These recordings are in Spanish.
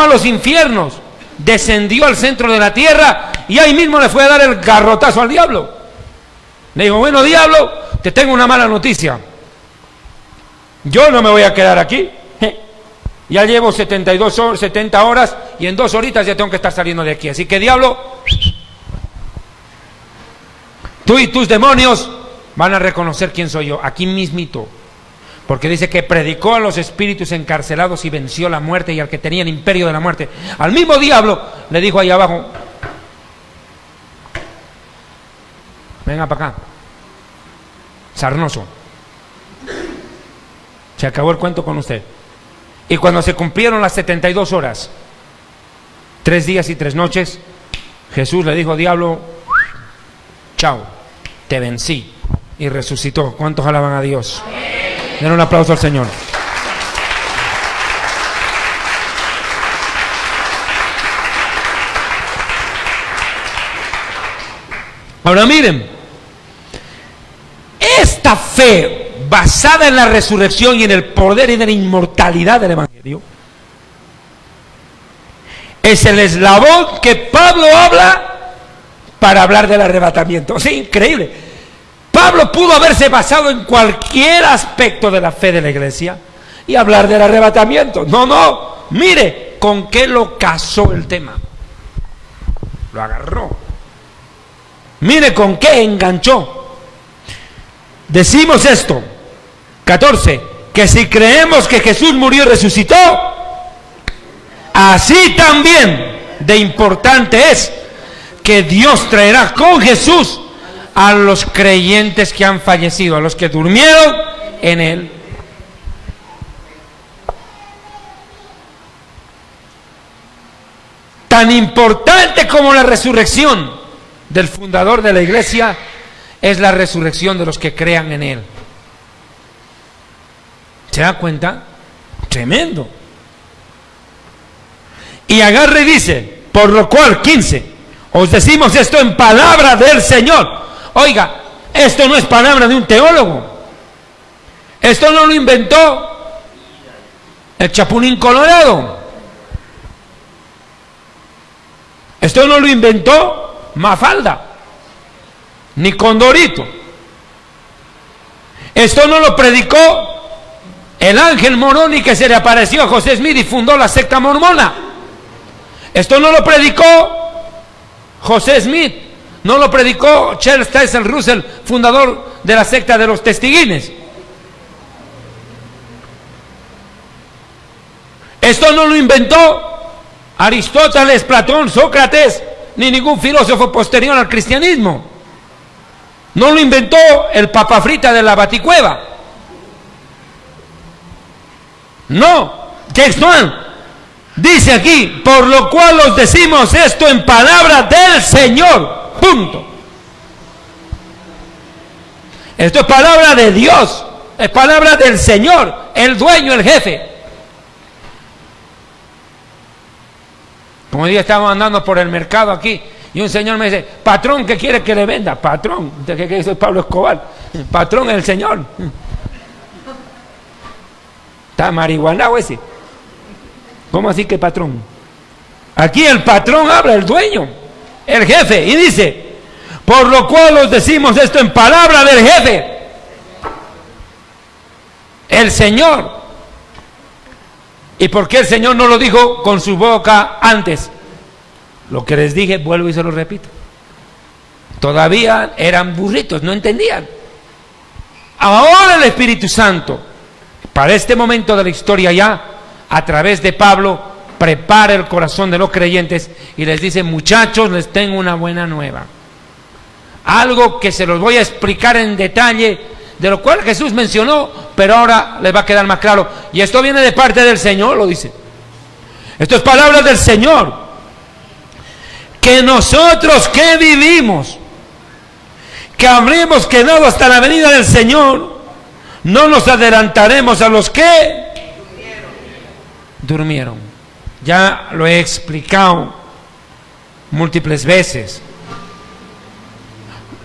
a los infiernos, descendió al centro de la tierra y ahí mismo le fue a dar el garrotazo al diablo. Le dijo: bueno, diablo, te tengo una mala noticia. Yo no me voy a quedar aquí. Ya llevo 70 horas y en 2 horitas ya tengo que estar saliendo de aquí. Así que, diablo, tú y tus demonios van a reconocer quién soy yo, aquí mismito. Porque dice que predicó a los espíritus encarcelados y venció la muerte y al que tenía el imperio de la muerte. Al mismo diablo le dijo ahí abajo: venga para acá, sarnoso. Se acabó el cuento con usted. Y cuando se cumplieron las 72 horas, 3 días y 3 noches, Jesús le dijo: diablo, chao, te vencí. Y resucitó. ¿Cuántos alaban a Dios? Den un aplauso al Señor. Ahora miren, esta fe basada en la resurrección y en el poder y en la inmortalidad del Evangelio es el eslabón que Pablo habla para hablar del arrebatamiento. Sí, increíble. Pablo pudo haberse basado en cualquier aspecto de la fe de la iglesia y hablar del arrebatamiento. No, mire con qué lo casó el tema. Lo agarró. Mire con qué enganchó. Decimos esto, 14, que si creemos que Jesús murió y resucitó, así también de importante es que Dios traerá con Jesús a los creyentes que han fallecido, a los que durmieron en Él. Tan importante como la resurrección del fundador de la iglesia es la resurrección de los que crean en Él. ¿Se da cuenta? Tremendo. Y agarre y dice: por lo cual, 15, os decimos esto en palabra del Señor. Oiga, esto no es palabra de un teólogo. Esto no lo inventó el Chapulín Colorado. Esto no lo inventó Mafalda, ni Condorito. Esto no lo predicó el ángel moroni que se le apareció a José Smith y fundó la secta mormona. Esto no lo predicó José Smith, no lo predicó Charles Tyson Russell, fundador de la secta de los testiguines. Esto no lo inventó Aristóteles, Platón, Sócrates, ni ningún filósofo posterior al cristianismo. No lo inventó el papafrita de la Baticueva. No, textual. Dice aquí: por lo cual os decimos esto en palabra del Señor. Punto. Esto es palabra de Dios, es palabra del Señor, el dueño, el jefe. Como día estábamos andando por el mercado aquí y un señor me dice: patrón, ¿qué quiere que le venda? Patrón, ¿qué soy Pablo Escobar? Patrón es el Señor. Está marihuanao ese. ¿Cómo así que patrón? Aquí el patrón habla, el dueño, el jefe, y dice: por lo cual os decimos esto en palabra del jefe, el Señor. ¿Y por qué el Señor no lo dijo con su boca antes? Lo que les dije, vuelvo y se lo repito. Todavía eran burritos, no entendían. Ahora el Espíritu Santo, para este momento de la historia ya, a través de Pablo, prepara el corazón de los creyentes y les dice: muchachos, les tengo una buena nueva. Algo que se los voy a explicar en detalle, de lo cual Jesús mencionó, pero ahora les va a quedar más claro. Y esto viene de parte del Señor, lo dice. Esto es palabra del Señor. Que nosotros que vivimos, que habremos quedado hasta la venida del Señor, no nos adelantaremos a los que durmieron. Ya lo he explicado múltiples veces.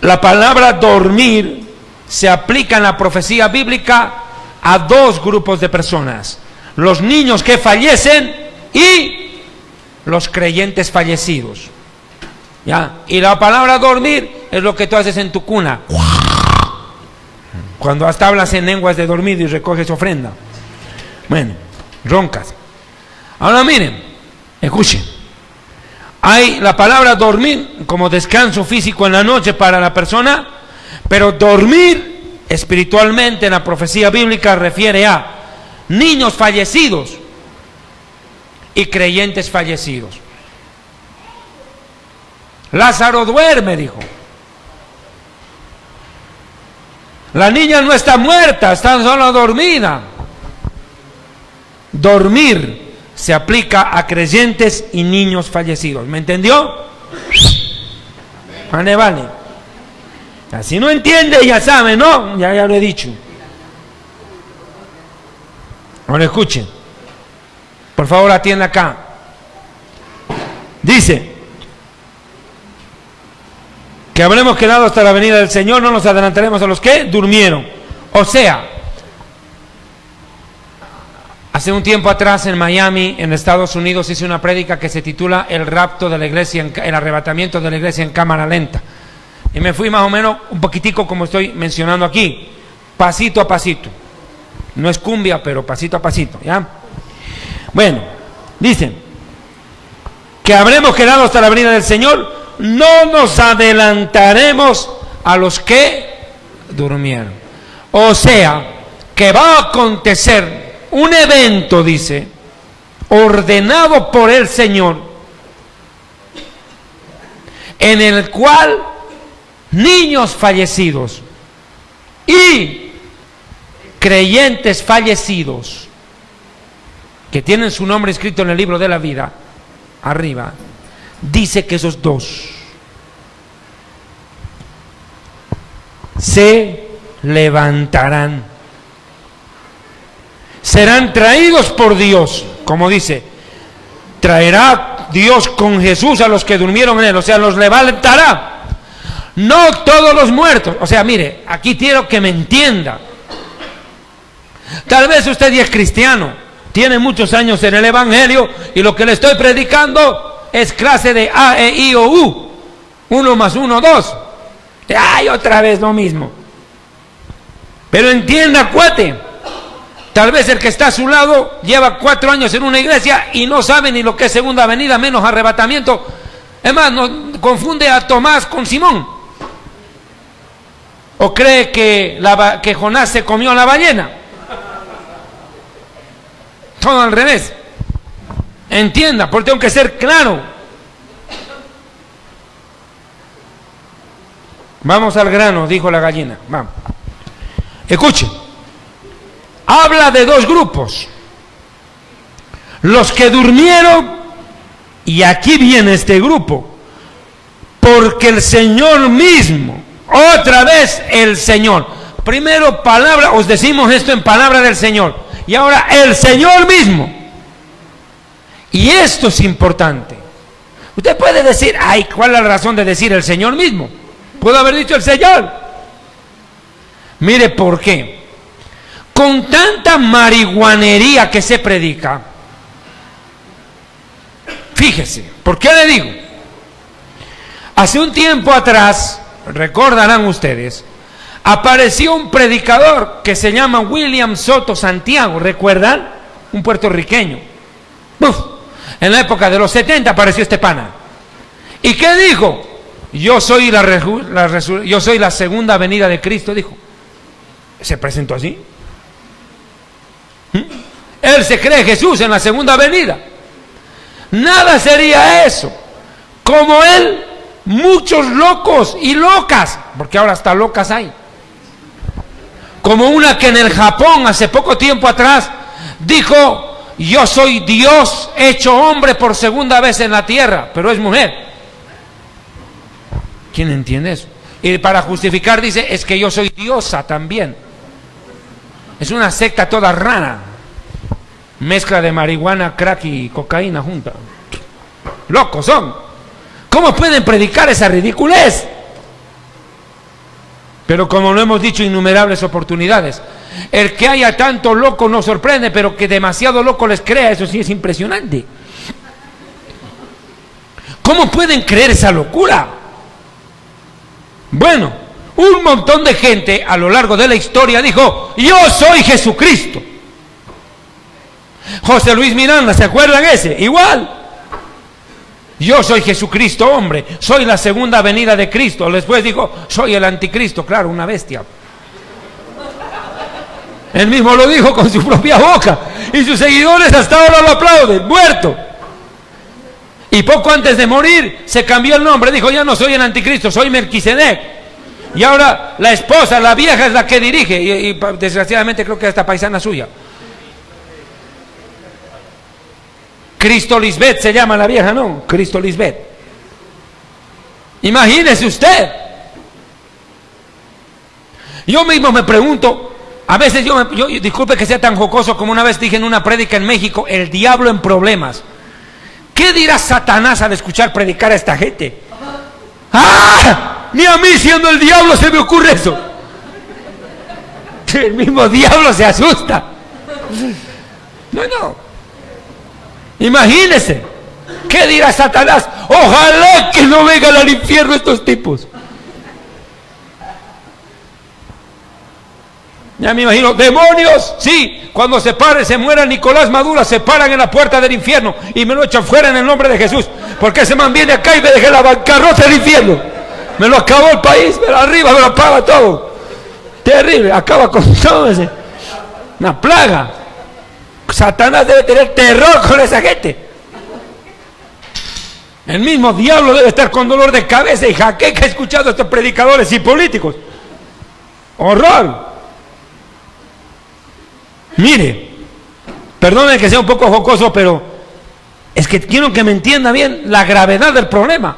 La palabra dormir se aplica en la profecía bíblica a 2 grupos de personas: los niños que fallecen y los creyentes fallecidos. ¿Ya? Y la palabra dormir es lo que tú haces en tu cuna. Cuando hasta hablas en lenguas de dormir y recoges ofrenda. Bueno, roncas. Ahora miren, escuchen. Hay la palabra dormir como descanso físico en la noche para la persona, pero dormir espiritualmente en la profecía bíblica refiere a niños fallecidos y creyentes fallecidos. Lázaro duerme, dijo. La niña no está muerta, está solo dormida. Dormir se aplica a creyentes y niños fallecidos. ¿Me entendió? Vale, vale. Si no entiende, ya sabe, ¿no? Ya lo he dicho. Ahora escuchen. Por favor, atienda acá. Dice que habremos quedado hasta la venida del Señor, no nos adelantaremos a los que durmieron. O sea, hace un tiempo atrás en Miami, en Estados Unidos, hice una prédica que se titula El rapto de la iglesia, el arrebatamiento de la iglesia en cámara lenta. Y me fui más o menos un poquitico como estoy mencionando aquí, pasito a pasito. No es cumbia, pero pasito a pasito, ¿ya? Bueno, dicen que habremos quedado hasta la venida del Señor, no nos adelantaremos a los que durmieron. O sea, que va a acontecer un evento, dice, ordenado por el Señor, en el cual niños fallecidos y creyentes fallecidos que tienen su nombre escrito en el libro de la vida, arriba, dice que esos dos se levantarán, serán traídos por Dios, como dice, traerá Dios con Jesús a los que durmieron en él, o sea, los levantará. No todos los muertos. O sea, mire, aquí quiero que me entienda. Tal vez usted ya es cristiano, tiene muchos años en el Evangelio y lo que le estoy predicando es clase de A, E, I, O, U. 1 más 1, 2. ¡Ay, otra vez lo mismo! Pero entienda, cuate. Tal vez el que está a su lado lleva 4 años en una iglesia y no sabe ni lo que es segunda venida, menos arrebatamiento. Es más, no, confunde a Tomás con Simón. ¿O cree que Jonás se comió a la ballena? Todo al revés. Entienda, porque tengo que ser claro. Vamos al grano, dijo la gallina. Vamos. Escuchen. Habla de 2 grupos. Los que durmieron, y aquí viene este grupo, porque el Señor mismo, otra vez el Señor, primero palabra, os decimos esto en palabra del Señor, y ahora el Señor mismo, y esto es importante. Usted puede decir, ay, ¿cuál es la razón de decir el Señor mismo? Puedo haber dicho el Señor. Mire por qué. Con tanta marihuanería que se predica, fíjese, ¿por qué le digo? Hace un tiempo atrás, recordarán ustedes, apareció un predicador que se llama William Soto Santiago, ¿recuerdan? Un puertorriqueño. Uf, en la época de los 70 apareció este pana. ¿Y qué dijo? Yo soy la segunda venida de Cristo, dijo. ¿Se presentó así? Él se cree Jesús en la segunda venida. Nada sería eso. Como él, muchos locos y locas, porque ahora hasta locas hay. Como una que en el Japón hace poco tiempo atrás dijo, yo soy Dios hecho hombre por segunda vez en la tierra, pero es mujer. ¿Quién entiende eso? Y para justificar dice, es que yo soy diosa también. Es una secta toda rara. Mezcla de marihuana, crack y cocaína junta. Locos son. ¿Cómo pueden predicar esa ridiculez? Pero como lo hemos dicho innumerables oportunidades, el que haya tanto loco nos sorprende, pero que demasiado loco les crea, eso sí es impresionante. ¿Cómo pueden creer esa locura? Bueno, un montón de gente a lo largo de la historia dijo: yo soy Jesucristo. José Luis Miranda, ¿se acuerdan ese? Igual. Yo soy Jesucristo, hombre, soy la segunda venida de Cristo. Después dijo: soy el anticristo, claro, una bestia. Él mismo lo dijo con su propia boca, y sus seguidores hasta ahora lo aplauden, muerto. Y poco antes de morir se cambió el nombre, dijo: ya no soy el anticristo, soy Melquisedec. Y ahora la esposa, la vieja, es la que dirige, y desgraciadamente creo que esta paisana suya. Cristo Lisbeth se llama la vieja, ¿no? Cristo Lisbeth. Imagínese usted. Yo mismo me pregunto, a veces yo disculpe que sea tan jocoso, como una vez dije en una prédica en México: el diablo en problemas. ¿Qué dirá Satanás al escuchar predicar a esta gente? ¡Ah! Ni a mí, siendo el diablo, se me ocurre eso. El mismo diablo se asusta. No. Imagínese. ¿Qué dirá Satanás? Ojalá que no vengan al infierno estos tipos. Ya me imagino, demonios, sí, cuando se muera Nicolás Maduro, se paran en la puerta del infierno y me lo echan fuera en el nombre de Jesús, porque ese man viene acá y me deja la bancarrota del infierno. Me lo acabó el país, me lo arriba, me lo apaga todo. Terrible, acaba con todo ese. Una plaga. Satanás debe tener terror con esa gente. El mismo diablo debe estar con dolor de cabeza y jaqueca escuchando a estos predicadores y políticos. Horror. Mire, perdonen que sea un poco jocoso, pero es que quiero que me entienda bien la gravedad del problema.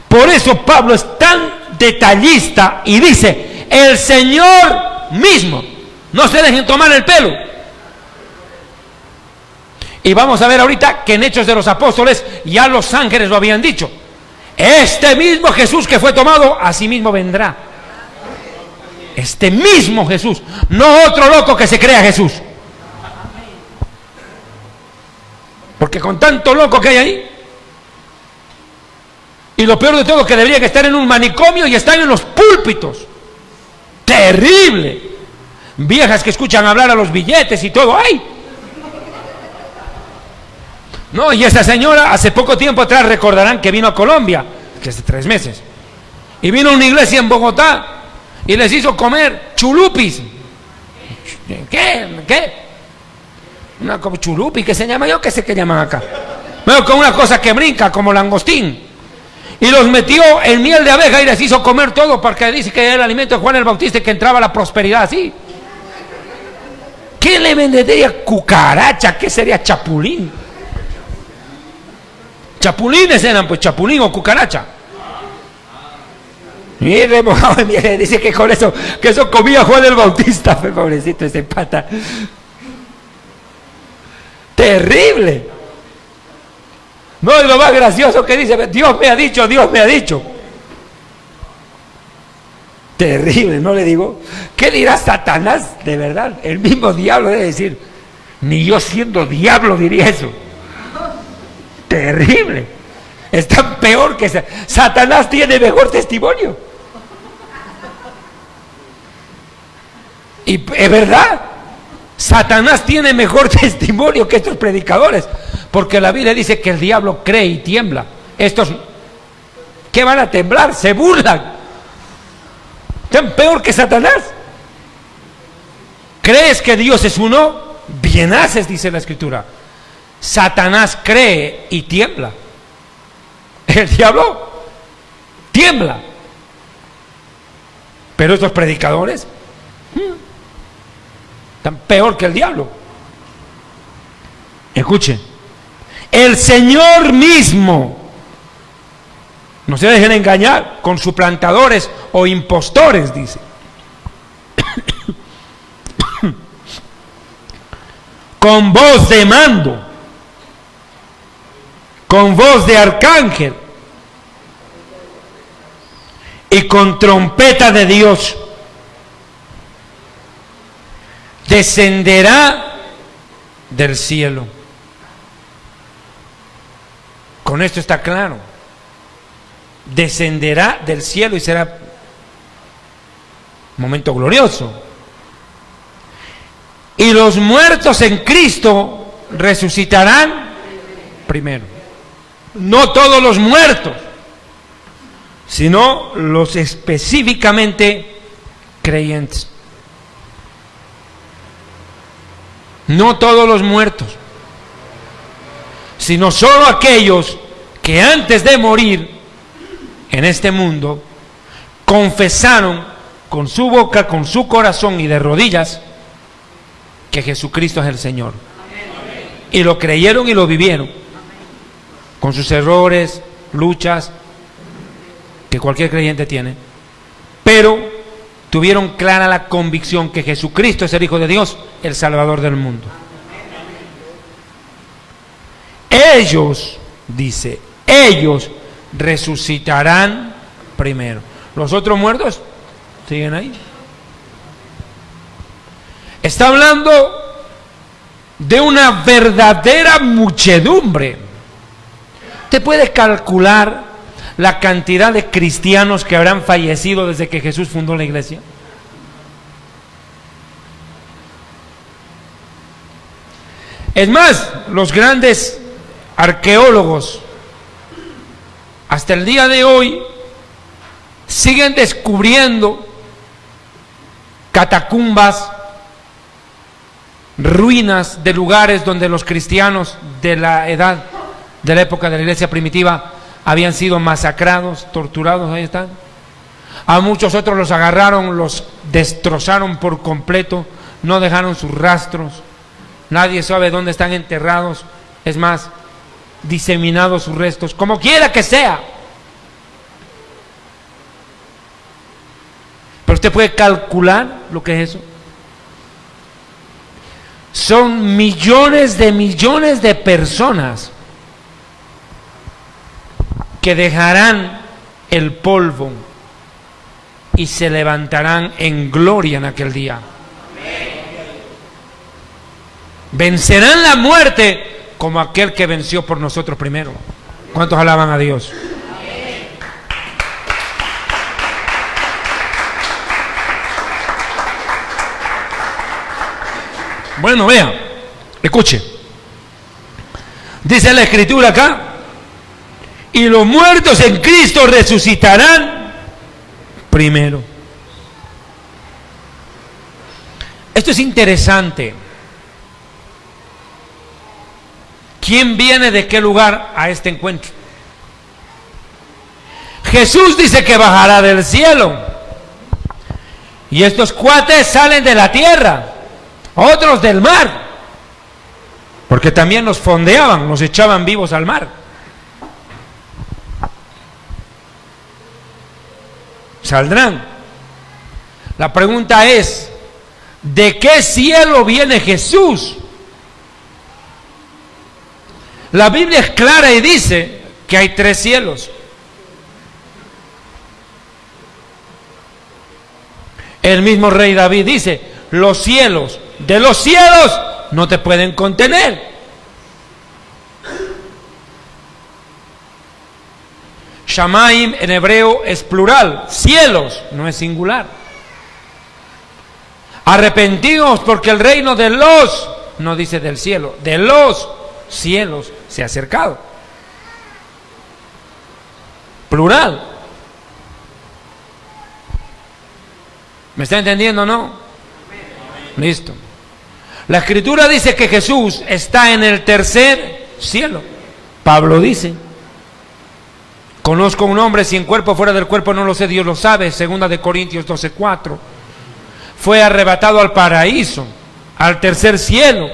Por eso Pablo es tan detallista y dice: el Señor mismo. No se dejen tomar el pelo. Y vamos a ver ahorita que en Hechos de los Apóstoles ya los ángeles lo habían dicho: este mismo Jesús que fue tomado, así mismo vendrá. Este mismo Jesús, no otro loco que se crea Jesús. Porque con tanto loco que hay ahí, y lo peor de todo, que deberían estar en un manicomio y están en los púlpitos. Terrible. Viejas que escuchan hablar a los billetes y todo. ¡Ay! No, y esa señora hace poco tiempo atrás, recordarán que vino a Colombia, que hace 3 meses, y vino a una iglesia en Bogotá y les hizo comer chulupis. ¿Qué? Una como chulupi, ¿qué se llama? Yo qué sé qué llaman acá. Bueno, con una cosa que brinca como langostín. Y los metió en miel de abeja y les hizo comer todo, porque dice que era el alimento de Juan el Bautista y que entraba la prosperidad así. ¿Qué le vendería cucaracha? ¿Qué sería chapulín? Chapulines eran, pues, chapulín o cucaracha. Mire, mire, dice que con eso, que eso comía Juan el Bautista, pobrecito ese pata. Terrible. No, y lo más gracioso que dice: Dios me ha dicho, Dios me ha dicho. Terrible, ¿no le digo? ¿Qué dirá Satanás? De verdad, el mismo diablo debe decir: ni yo siendo diablo diría eso. Terrible. Es tan peor que Satanás tiene mejor testimonio. Y es verdad, Satanás tiene mejor testimonio que estos predicadores, porque la Biblia dice que el diablo cree y tiembla. Estos, ¿qué van a temblar? Se burlan. Están peor que Satanás. ¿Crees que Dios es uno? Bien haces, dice la Escritura. Satanás cree y tiembla. El diablo tiembla. Pero estos predicadores están peor que el diablo. Escuchen: el Señor mismo. No se dejen engañar con suplantadores o impostores, dice. Con voz de mando, con voz de arcángel y con trompeta de Dios, descenderá del cielo. Con esto está claro. Descenderá del cielo y será un momento glorioso. Y los muertos en Cristo resucitarán primero. No todos los muertos, sino los específicamente creyentes. No todos los muertos, sino solo aquellos que antes de morir en este mundo confesaron con su boca, con su corazón y de rodillas que Jesucristo es el Señor. Y lo creyeron y lo vivieron, con sus errores, luchas que cualquier creyente tiene, pero tuvieron clara la convicción que Jesucristo es el Hijo de Dios, el Salvador del mundo. Ellos, dice, ellos resucitarán primero. Los otros muertos siguen ahí. Está hablando de una verdadera muchedumbre. ¿Usted puede calcular la cantidad de cristianos que habrán fallecido desde que Jesús fundó la iglesia? Es más, los grandes arqueólogos hasta el día de hoy siguen descubriendo catacumbas, ruinas de lugares donde los cristianos de la época de la iglesia primitiva habían sido masacrados, torturados. Ahí están. A muchos otros los agarraron, los destrozaron por completo, no dejaron sus rastros, nadie sabe dónde están enterrados, es más, diseminados sus restos, como quiera que sea. Pero usted puede calcular lo que es eso. Son millones de personas que dejarán el polvo y se levantarán en gloria en aquel día. Vencerán la muerte como aquel que venció por nosotros primero. ¿Cuántos alaban a Dios? Bueno, vea, escuche. Dice la Escritura acá: y los muertos en Cristo resucitarán primero. Esto es interesante. ¿Quién viene de qué lugar a este encuentro? Jesús dice que bajará del cielo. Y estos cuates salen de la tierra, otros del mar, porque también los fondeaban, los echaban vivos al mar. Saldrán. La pregunta es: ¿de qué cielo viene Jesús? La Biblia es clara y dice que hay 3 cielos. El mismo rey David dice: los cielos de los cielos no te pueden contener. Shamaim en hebreo es plural, cielos, no es singular. Arrepentidos porque el reino de los, no dice del cielo, de los cielos se ha acercado. Plural. ¿Me está entendiendo o no? Listo. La Escritura dice que Jesús está en el 3er cielo. Pablo dice: conozco un hombre, si en cuerpo o fuera del cuerpo no lo sé, Dios lo sabe. 2 Corintios 12:4. Fue arrebatado al paraíso, al 3er cielo,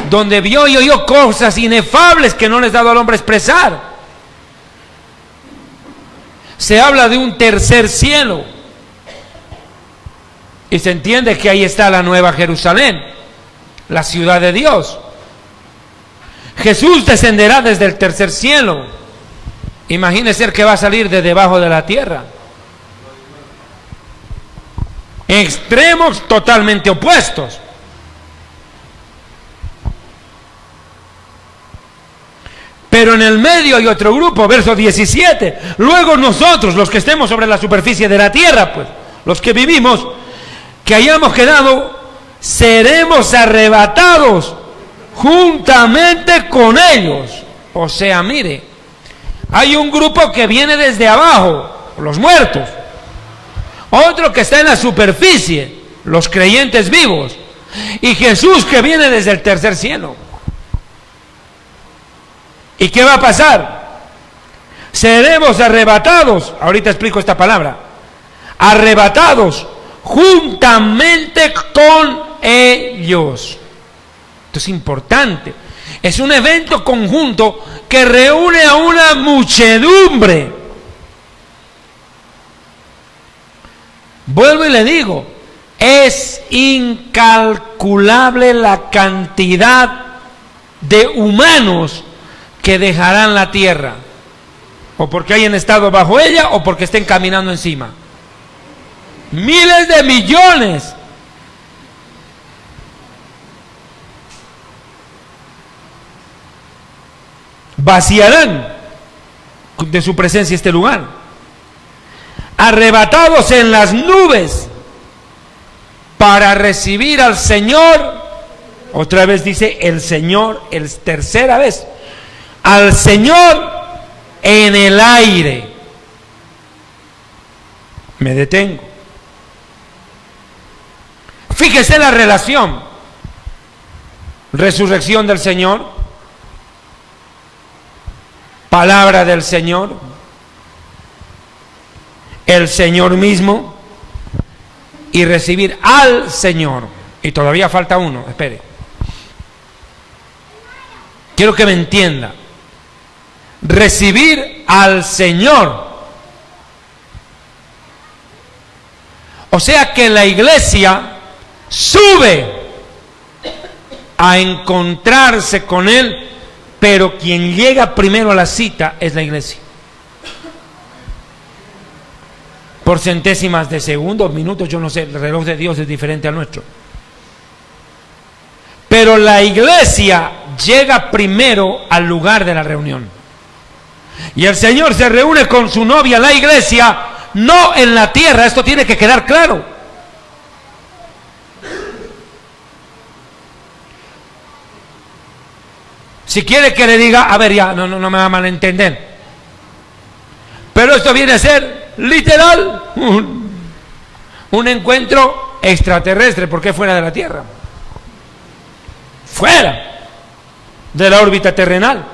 donde vio y oyó cosas inefables que no les ha dado al hombre expresar. Se habla de un 3er cielo, y se entiende que ahí está la Nueva Jerusalén, la ciudad de Dios. Jesús descenderá desde el 3er cielo. Imagínese el que va a salir de debajo de la tierra. Extremos totalmente opuestos. Pero en el medio hay otro grupo, verso 17. Luego nosotros, los que estemos sobre la superficie de la tierra, pues, los que vivimos, que hayamos quedado, seremos arrebatados juntamente con ellos. O sea, mire, hay un grupo que viene desde abajo, los muertos. Otro que está en la superficie, los creyentes vivos. Y Jesús que viene desde el tercer cielo. ¿Y qué va a pasar? Seremos arrebatados, ahorita explico esta palabra, arrebatados juntamente con ellos. Esto es importante. Es un evento conjunto que reúne a una muchedumbre. Vuelvo y le digo, es incalculable la cantidad de humanos que dejarán la tierra, o porque hayan estado bajo ella, o porque estén caminando encima. Miles de millones. Vaciarán de su presencia este lugar, arrebatados en las nubes para recibir al Señor. Otra vez dice el Señor, tercera vez, al Señor en el aire. Me detengo. Fíjese la relación. Resurrección del Señor, palabra del Señor, el Señor mismo, y recibir al Señor. Y todavía falta uno, espere. Quiero que me entienda. Recibir al Señor. O sea que la iglesia sube a encontrarse con Él, pero quien llega primero a la cita es la iglesia. Por centésimas de segundos, minutos, yo no sé, el reloj de Dios es diferente al nuestro. Pero la iglesia llega primero al lugar de la reunión. Y el Señor se reúne con su novia, la iglesia, no en la tierra. Esto tiene que quedar claro. Si quiere que le diga, a ver, ya, no me va a malentender, pero esto viene a ser literal un encuentro extraterrestre, porque fuera de la tierra, fuera de la órbita terrenal,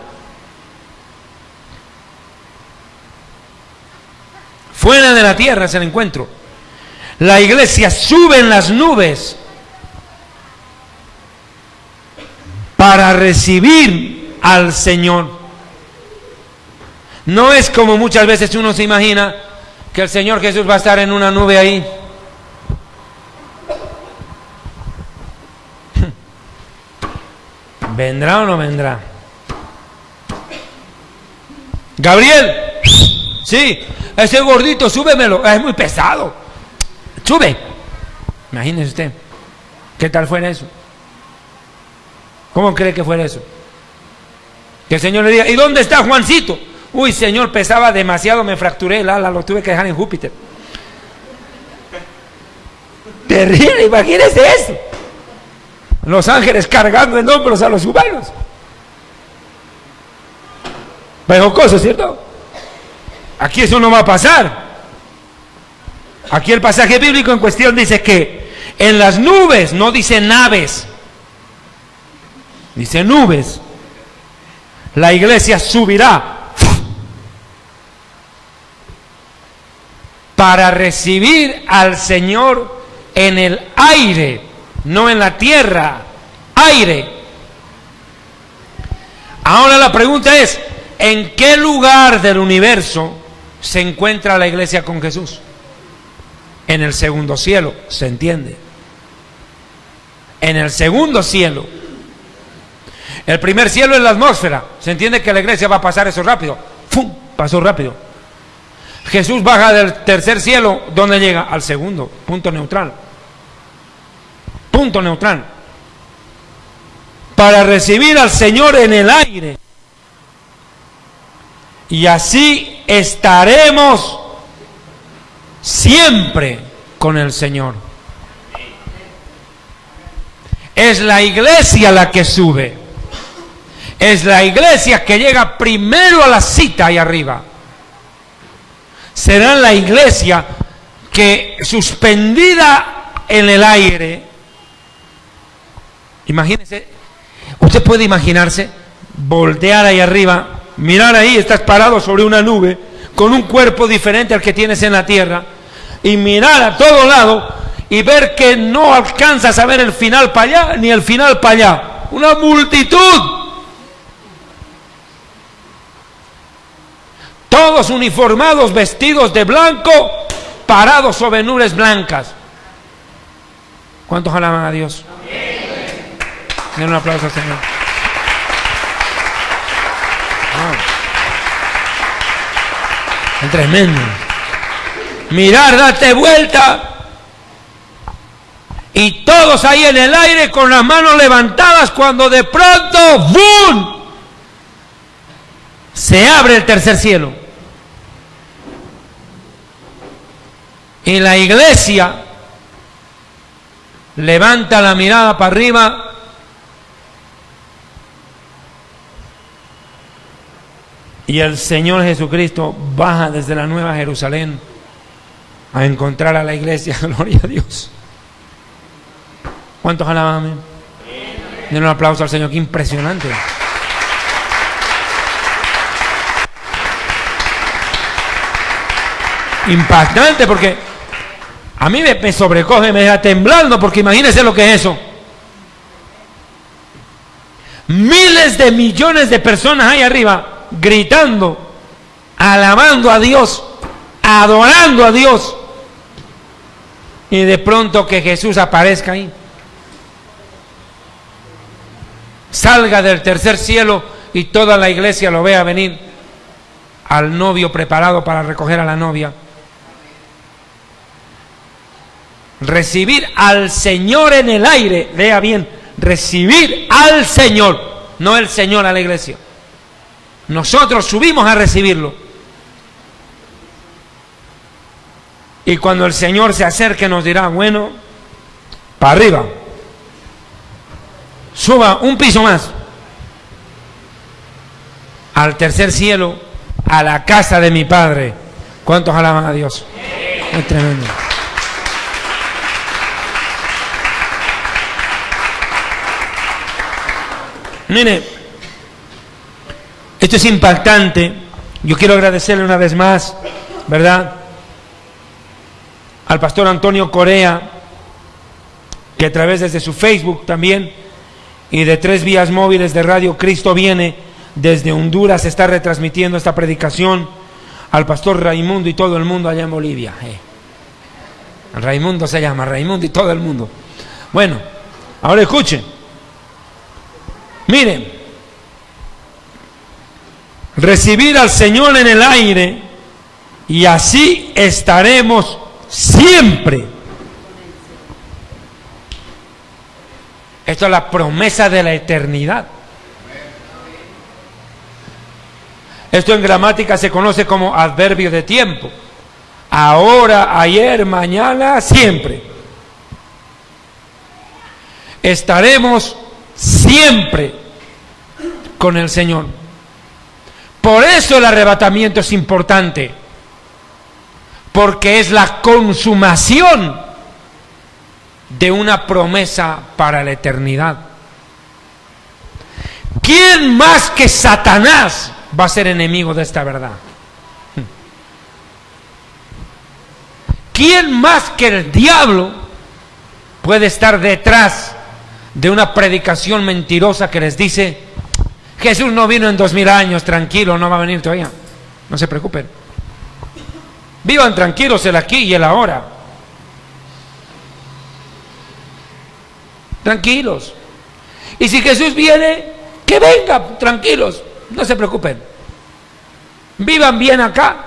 fuera de la tierra es el encuentro. La iglesia sube en las nubes para recibir al Señor. No es como muchas veces uno se imagina que el Señor Jesús va a estar en una nube ahí. ¿Vendrá o no vendrá? Gabriel, sí, ese gordito, súbemelo, es muy pesado. Sube. Imagínese usted, ¿qué tal fuera eso? ¿Cómo cree que fuera eso? Que el Señor le diga, ¿y dónde está Juancito? Uy, Señor, pesaba demasiado, me fracturé el ala, lo tuve que dejar en Júpiter. Terrible, imagínese eso. Los ángeles cargando en hombros a los humanos. Pero cosas, ¿cierto? Aquí eso no va a pasar. Aquí el pasaje bíblico en cuestión dice que en las nubes, no dice naves, dice nubes, la iglesia subirá para recibir al Señor en el aire, no en la tierra, aire. Ahora la pregunta es, ¿en qué lugar del universo se encuentra la iglesia con Jesús? En el segundo cielo, ¿se entiende? En el segundo cielo. El primer cielo es la atmósfera. Se entiende que la iglesia va a pasar eso rápido. ¡Fum! Pasó rápido. Jesús baja del tercer cielo. ¿Dónde llega? Al segundo. Punto neutral. Punto neutral. Para recibir al Señor en el aire. y así estaremos siempre con el Señor. Es la iglesia la que sube. Es la iglesia que llega primero a la cita ahí arriba. Será la iglesia que, suspendida en el aire, imagínese, usted puede imaginarse voltear ahí arriba, mirar ahí, estás parado sobre una nube con un cuerpo diferente al que tienes en la tierra, y mirar a todo lado y ver que no alcanzas a ver el final para allá ni el final para allá. Una multitud, todos uniformados, vestidos de blanco, parados sobre nubes blancas. ¿Cuántos alaban a Dios? Den un aplauso al Señor. Es tremendo. Mirar, date vuelta, y todos ahí en el aire con las manos levantadas, cuando de pronto ¡bum!, se abre el tercer cielo y la iglesia levanta la mirada para arriba y el Señor Jesucristo baja desde la Nueva Jerusalén a encontrar a la iglesia. Gloria a Dios. ¿Cuántos alaban? Amén. Den un aplauso al Señor. Qué impresionante. Impactante, porque a mí me sobrecoge, me deja temblando, porque imagínense lo que es eso. Miles de millones de personas ahí arriba gritando, alabando a Dios, adorando a Dios, y de pronto que Jesús aparezca ahí, salga del tercer cielo y toda la iglesia lo vea venir al novio preparado para recoger a la novia. Recibir al Señor en el aire, lea bien, recibir al Señor, no el Señor a la iglesia. Nosotros subimos a recibirlo. Y cuando el Señor se acerque nos dirá, bueno, para arriba, suba un piso más, al tercer cielo, a la casa de mi Padre. ¿Cuántos alaban a Dios? Es tremendo. Mire, esto es impactante. Yo quiero agradecerle una vez más, ¿verdad?, al pastor Antonio Correa, que a través desde su Facebook también y de 3 vías móviles de Radio Cristo Viene, desde Honduras está retransmitiendo esta predicación, al pastor Raimundo y todo el mundo allá en Bolivia. Raimundo se llama, Raimundo y todo el mundo. Bueno, ahora escuchen. Miren, recibir al Señor en el aire y así estaremos siempre. Esto es la promesa de la eternidad. Esto en gramática se conoce como adverbio de tiempo. Ahora, ayer, mañana, siempre. Estaremos siempre con el Señor. Por eso el arrebatamiento es importante, porque es la consumación de una promesa para la eternidad. ¿Quién más que Satanás va a ser enemigo de esta verdad? ¿Quién más que el diablo puede estar detrás de una predicación mentirosa que les dice: Jesús no vino en 2000 años, tranquilo, no va a venir todavía, no se preocupen, vivan tranquilos el aquí y el ahora, tranquilos, y si Jesús viene, que venga, tranquilos, no se preocupen, vivan bien acá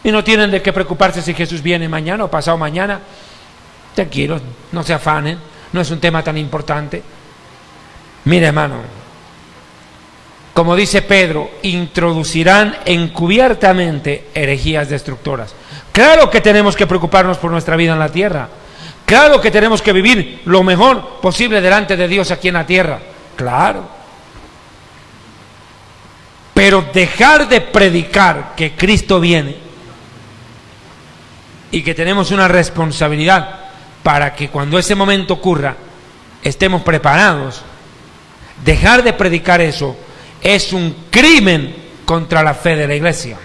y no tienen de qué preocuparse si Jesús viene mañana o pasado mañana. Tranquilos, no se afanen, no es un tema tan importante. Mire, hermano, como dice Pedro, introducirán encubiertamente herejías destructoras. Claro que tenemos que preocuparnos por nuestra vida en la tierra. Claro que tenemos que vivir lo mejor posible delante de Dios aquí en la tierra. Claro. Pero dejar de predicar que Cristo viene y que tenemos una responsabilidad para que cuando ese momento ocurra estemos preparados. Dejar de predicar eso es un crimen contra la fe de la iglesia.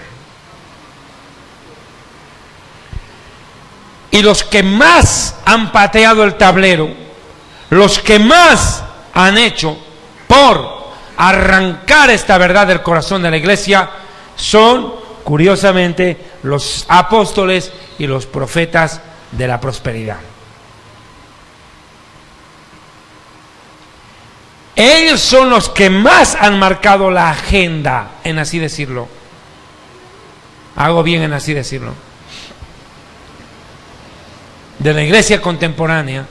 Y los que más han pateado el tablero, los que más han hecho por arrancar esta verdad del corazón de la iglesia, son, curiosamente, los apóstoles y los profetas de la prosperidad. Ellos son los que más han marcado la agenda, en así decirlo. Hago bien en así decirlo. De la iglesia contemporánea,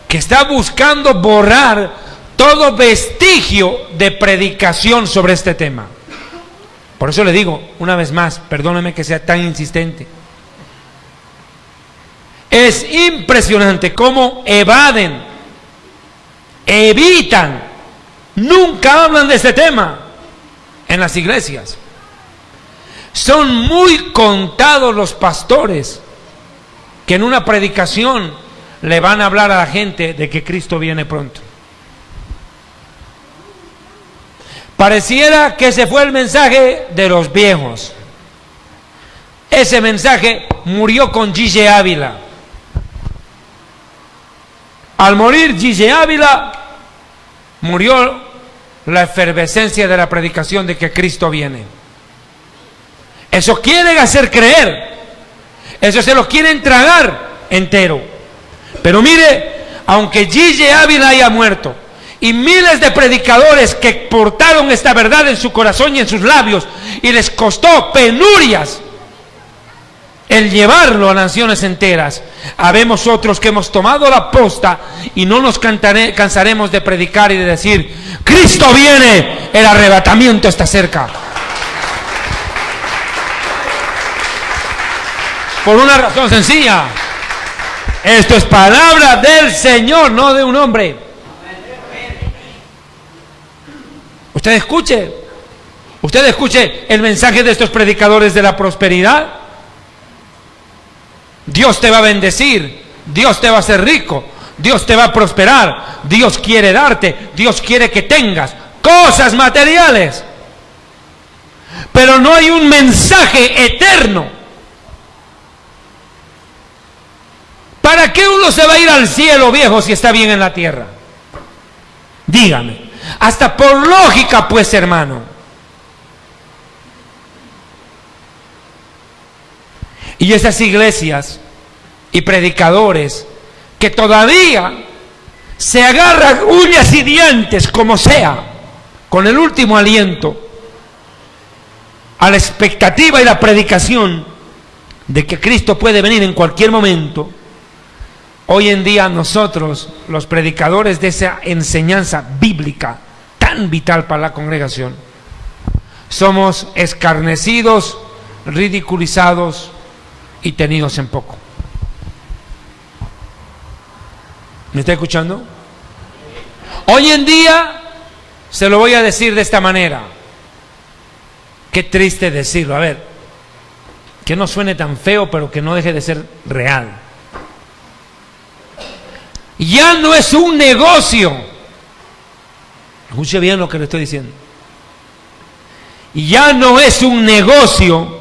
que está buscando borrar todo vestigio de predicación sobre este tema. Por eso le digo, una vez más, perdóneme que sea tan insistente. Es impresionante cómo evaden, evitan, nunca hablan de este tema en las iglesias. Son muy contados los pastores que en una predicación le van a hablar a la gente de que Cristo viene pronto. Pareciera que ese fue el mensaje de los viejos. Ese mensaje murió con Gigi Ávila. Al morir Gigi Ávila, murió la efervescencia de la predicación de que Cristo viene. Eso quieren hacer creer. Eso se lo quieren tragar entero. Pero mire, aunque Gigi Ávila haya muerto y miles de predicadores que portaron esta verdad en su corazón y en sus labios y les costó penurias el llevarlo a naciones enteras, habemos otros que hemos tomado la posta y no nos cansaremos de predicar y de decir: Cristo viene, el arrebatamiento está cerca. Por una razón sencilla: esto es palabra del Señor, no de un hombre. Usted escuche el mensaje de estos predicadores de la prosperidad. Dios te va a bendecir, Dios te va a hacer rico, Dios te va a prosperar, Dios quiere darte, Dios quiere que tengas cosas materiales. Pero no hay un mensaje eterno. ¿Para qué uno se va a ir al cielo, viejo, si está bien en la tierra? Dígame. Hasta por lógica, pues, hermano. Y esas iglesias y predicadores que todavía se agarran uñas y dientes, como sea, con el último aliento, a la expectativa y la predicación de que Cristo puede venir en cualquier momento. Hoy en día nosotros, los predicadores de esa enseñanza bíblica tan vital para la congregación, somos escarnecidos, ridiculizados y tenidos en poco. ¿Me está escuchando? Hoy en día, se lo voy a decir de esta manera. Qué triste decirlo, a ver, que no suene tan feo, pero que no deje de ser real. Ya no es un negocio. Escuche bien lo que le estoy diciendo. Ya no es un negocio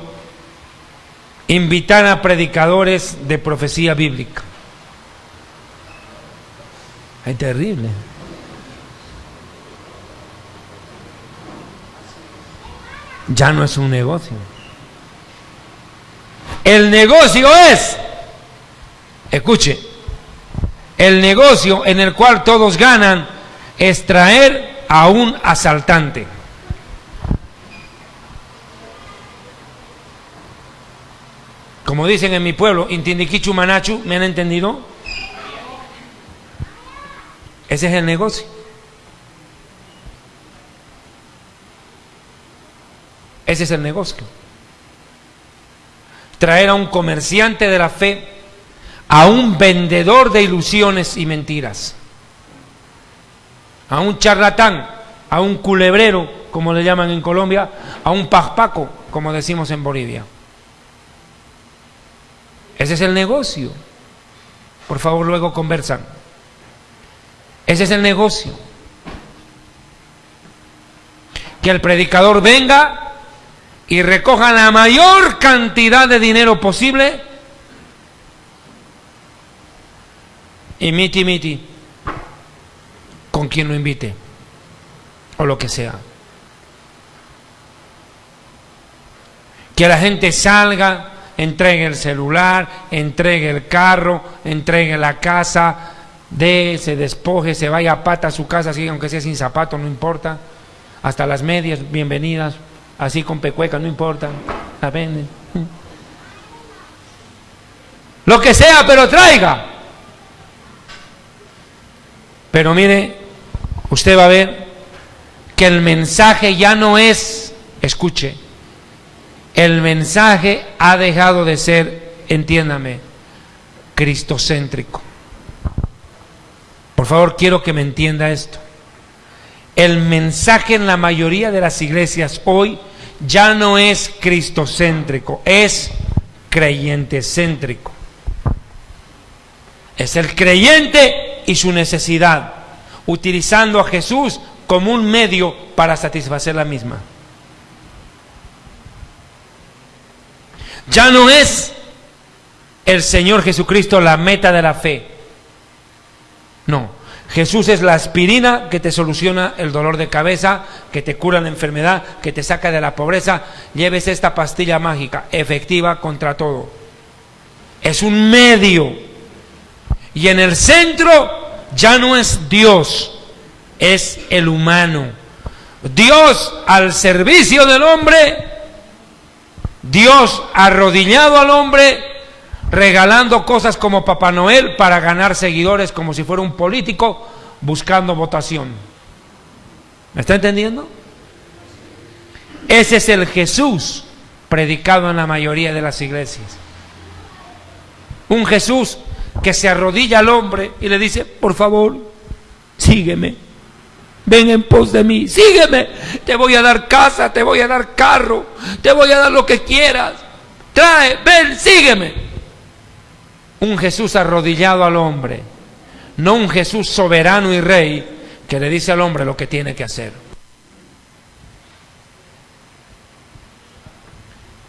invitar a predicadores de profecía bíblica. Es terrible. Ya no es un negocio. El negocio es, escuche, el negocio en el cual todos ganan es traer a un asaltante. Como dicen en mi pueblo, Intindiquichu Manachu, ¿me han entendido? Ese es el negocio. Ese es el negocio. Traer a un comerciante de la fe, a un vendedor de ilusiones y mentiras, a un charlatán, a un culebrero, como le llaman en Colombia, a un pajpaco, como decimos en Bolivia. Ese es el negocio. Por favor, luego conversan. Ese es el negocio. Que el predicador venga y recoja la mayor cantidad de dinero posible y miti con quien lo invite o lo que sea. Que la gente salga, entregue el celular, entregue el carro, entregue la casa, se despoje, se vaya a pata a su casa, así, aunque sea sin zapatos, no importa, hasta las medias, bienvenidas, así con pecueca, no importa, la venden. Lo que sea, pero traiga. Pero mire, usted va a ver que el mensaje ya no es, escuche, el mensaje ha dejado de ser, entiéndame, cristocéntrico. Por favor, quiero que me entienda esto. El mensaje en la mayoría de las iglesias hoy ya no es cristocéntrico, es creyentecéntrico. Es el creyente y su necesidad, utilizando a Jesús como un medio para satisfacer la misma. Ya no es el Señor Jesucristo la meta de la fe. No, Jesús es la aspirina que te soluciona el dolor de cabeza, que te cura la enfermedad, que te saca de la pobreza. Lleves esta pastilla mágica, efectiva contra todo. Es un medio. Y en el centro ya no es Dios, es el humano. Dios al servicio del hombre, Dios arrodillado al hombre, regalando cosas como Papá Noel para ganar seguidores, como si fuera un político buscando votación. ¿Me está entendiendo? Ese es el Jesús predicado en la mayoría de las iglesias. Un Jesús que se arrodilla al hombre y le dice: por favor, sígueme, ven en pos de mí, sígueme, te voy a dar casa, te voy a dar carro, te voy a dar lo que quieras, trae, ven, sígueme. Un Jesús arrodillado al hombre, no un Jesús soberano y rey que le dice al hombre lo que tiene que hacer.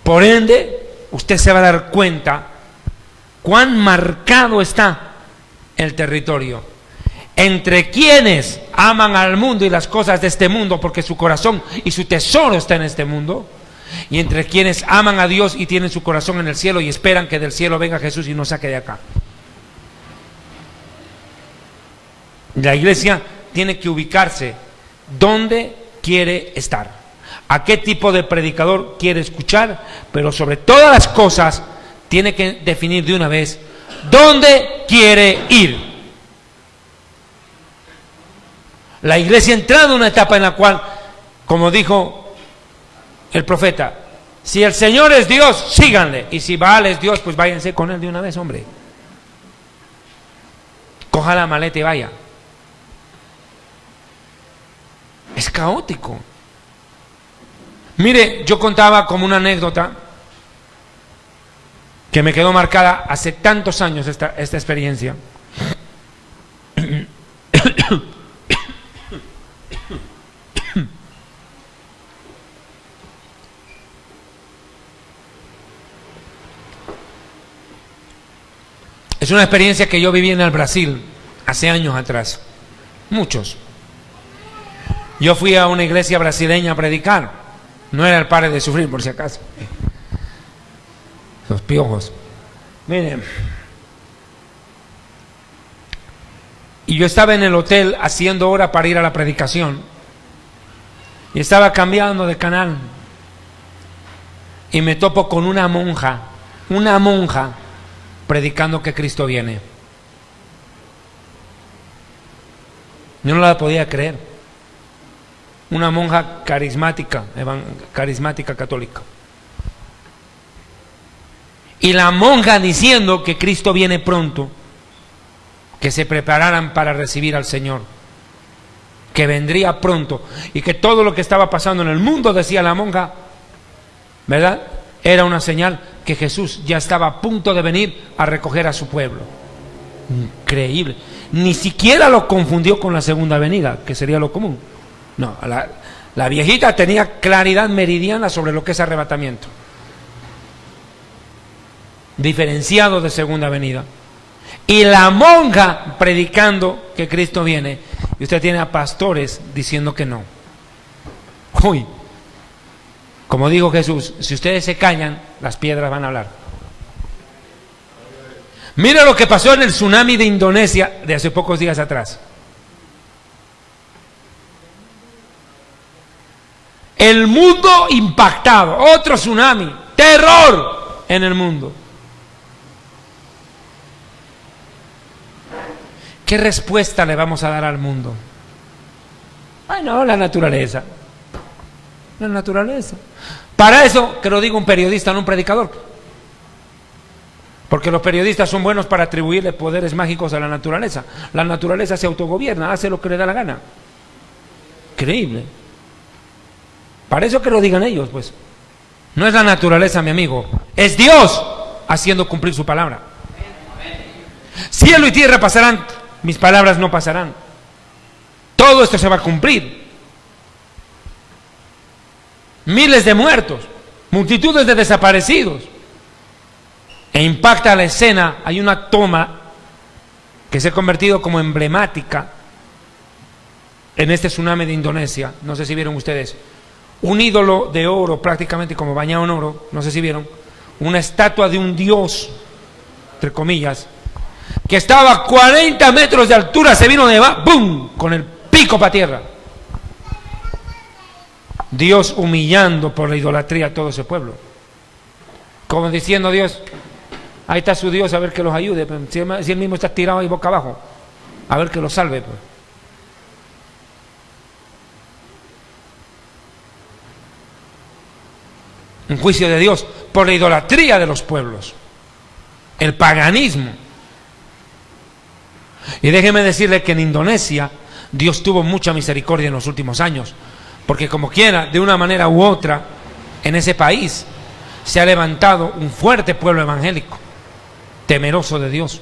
Por ende, usted se va a dar cuenta cuán marcado está el territorio entre quienes aman al mundo y las cosas de este mundo porque su corazón y su tesoro está en este mundo, y entre quienes aman a Dios y tienen su corazón en el cielo y esperan que del cielo venga Jesús y nos saque de acá. La iglesia tiene que ubicarse donde quiere estar, a qué tipo de predicador quiere escuchar, pero sobre todas las cosas tiene que definir de una vez dónde quiere ir. La iglesia ha entrado en una etapa en la cual, como dijo el profeta, si el Señor es Dios, síganle, y si Baal es Dios, pues váyanse con él de una vez, hombre. Coja la maleta y vaya. Es caótico. Mire, yo contaba como una anécdota que me quedó marcada hace tantos años esta experiencia. Es una experiencia que yo viví en el Brasil hace años atrás, muchos. Yo fui a una iglesia brasileña a predicar, no era el Pare de Sufrir, por si acaso. Los piojos. Miren, y yo estaba en el hotel haciendo hora para ir a la predicación y estaba cambiando de canal y me topo con una monja predicando que Cristo viene. Yo no la podía creer. una monja carismática, carismática católica. Y la monja diciendo que Cristo viene pronto, que se prepararan para recibir al Señor, que vendría pronto, y que todo lo que estaba pasando en el mundo, decía la monja, ¿verdad?, era una señal que Jesús ya estaba a punto de venir a recoger a su pueblo. Increíble. Ni siquiera lo confundió con la segunda venida, que sería lo común. No, la viejita tenía claridad meridiana sobre lo que es arrebatamiento, diferenciado de segunda venida. Y la monja predicando que Cristo viene, y usted tiene a pastores diciendo que no. Uy, como dijo Jesús, si ustedes se callan, las piedras van a hablar. Mira lo que pasó en el tsunami de Indonesia de hace pocos días atrás. El mundo impactado, otro tsunami, terror en el mundo. ¿Qué respuesta le vamos a dar al mundo? Bueno, la naturaleza. La naturaleza. Para eso, que lo diga un periodista, no un predicador. Porque los periodistas son buenos para atribuirle poderes mágicos a la naturaleza. La naturaleza se autogobierna, hace lo que le da la gana. Increíble. Para eso que lo digan ellos, pues. No es la naturaleza, mi amigo. Es Dios haciendo cumplir su palabra. Cielo y tierra pasarán, mis palabras no pasarán. Todo esto se va a cumplir. Miles de muertos, multitudes de desaparecidos. E impacta la escena. Hay una toma que se ha convertido como emblemática en este tsunami de Indonesia. No sé si vieron ustedes. Un ídolo de oro, prácticamente como bañado en oro, no sé si vieron, una estatua de un dios, entre comillas, que estaba a 40 metros de altura, se vino de abajo, ¡bum!, con el pico para tierra. Dios humillando por la idolatría a todo ese pueblo. Como diciendo Dios, ahí está su Dios, a ver que los ayude. Si él mismo está tirado ahí boca abajo, a ver que los salve, pues. Un juicio de Dios por la idolatría de los pueblos, el paganismo. Y déjeme decirle que en Indonesia Dios tuvo mucha misericordia en los últimos años, porque como quiera, de una manera u otra, en ese país se ha levantado un fuerte pueblo evangélico, temeroso de Dios.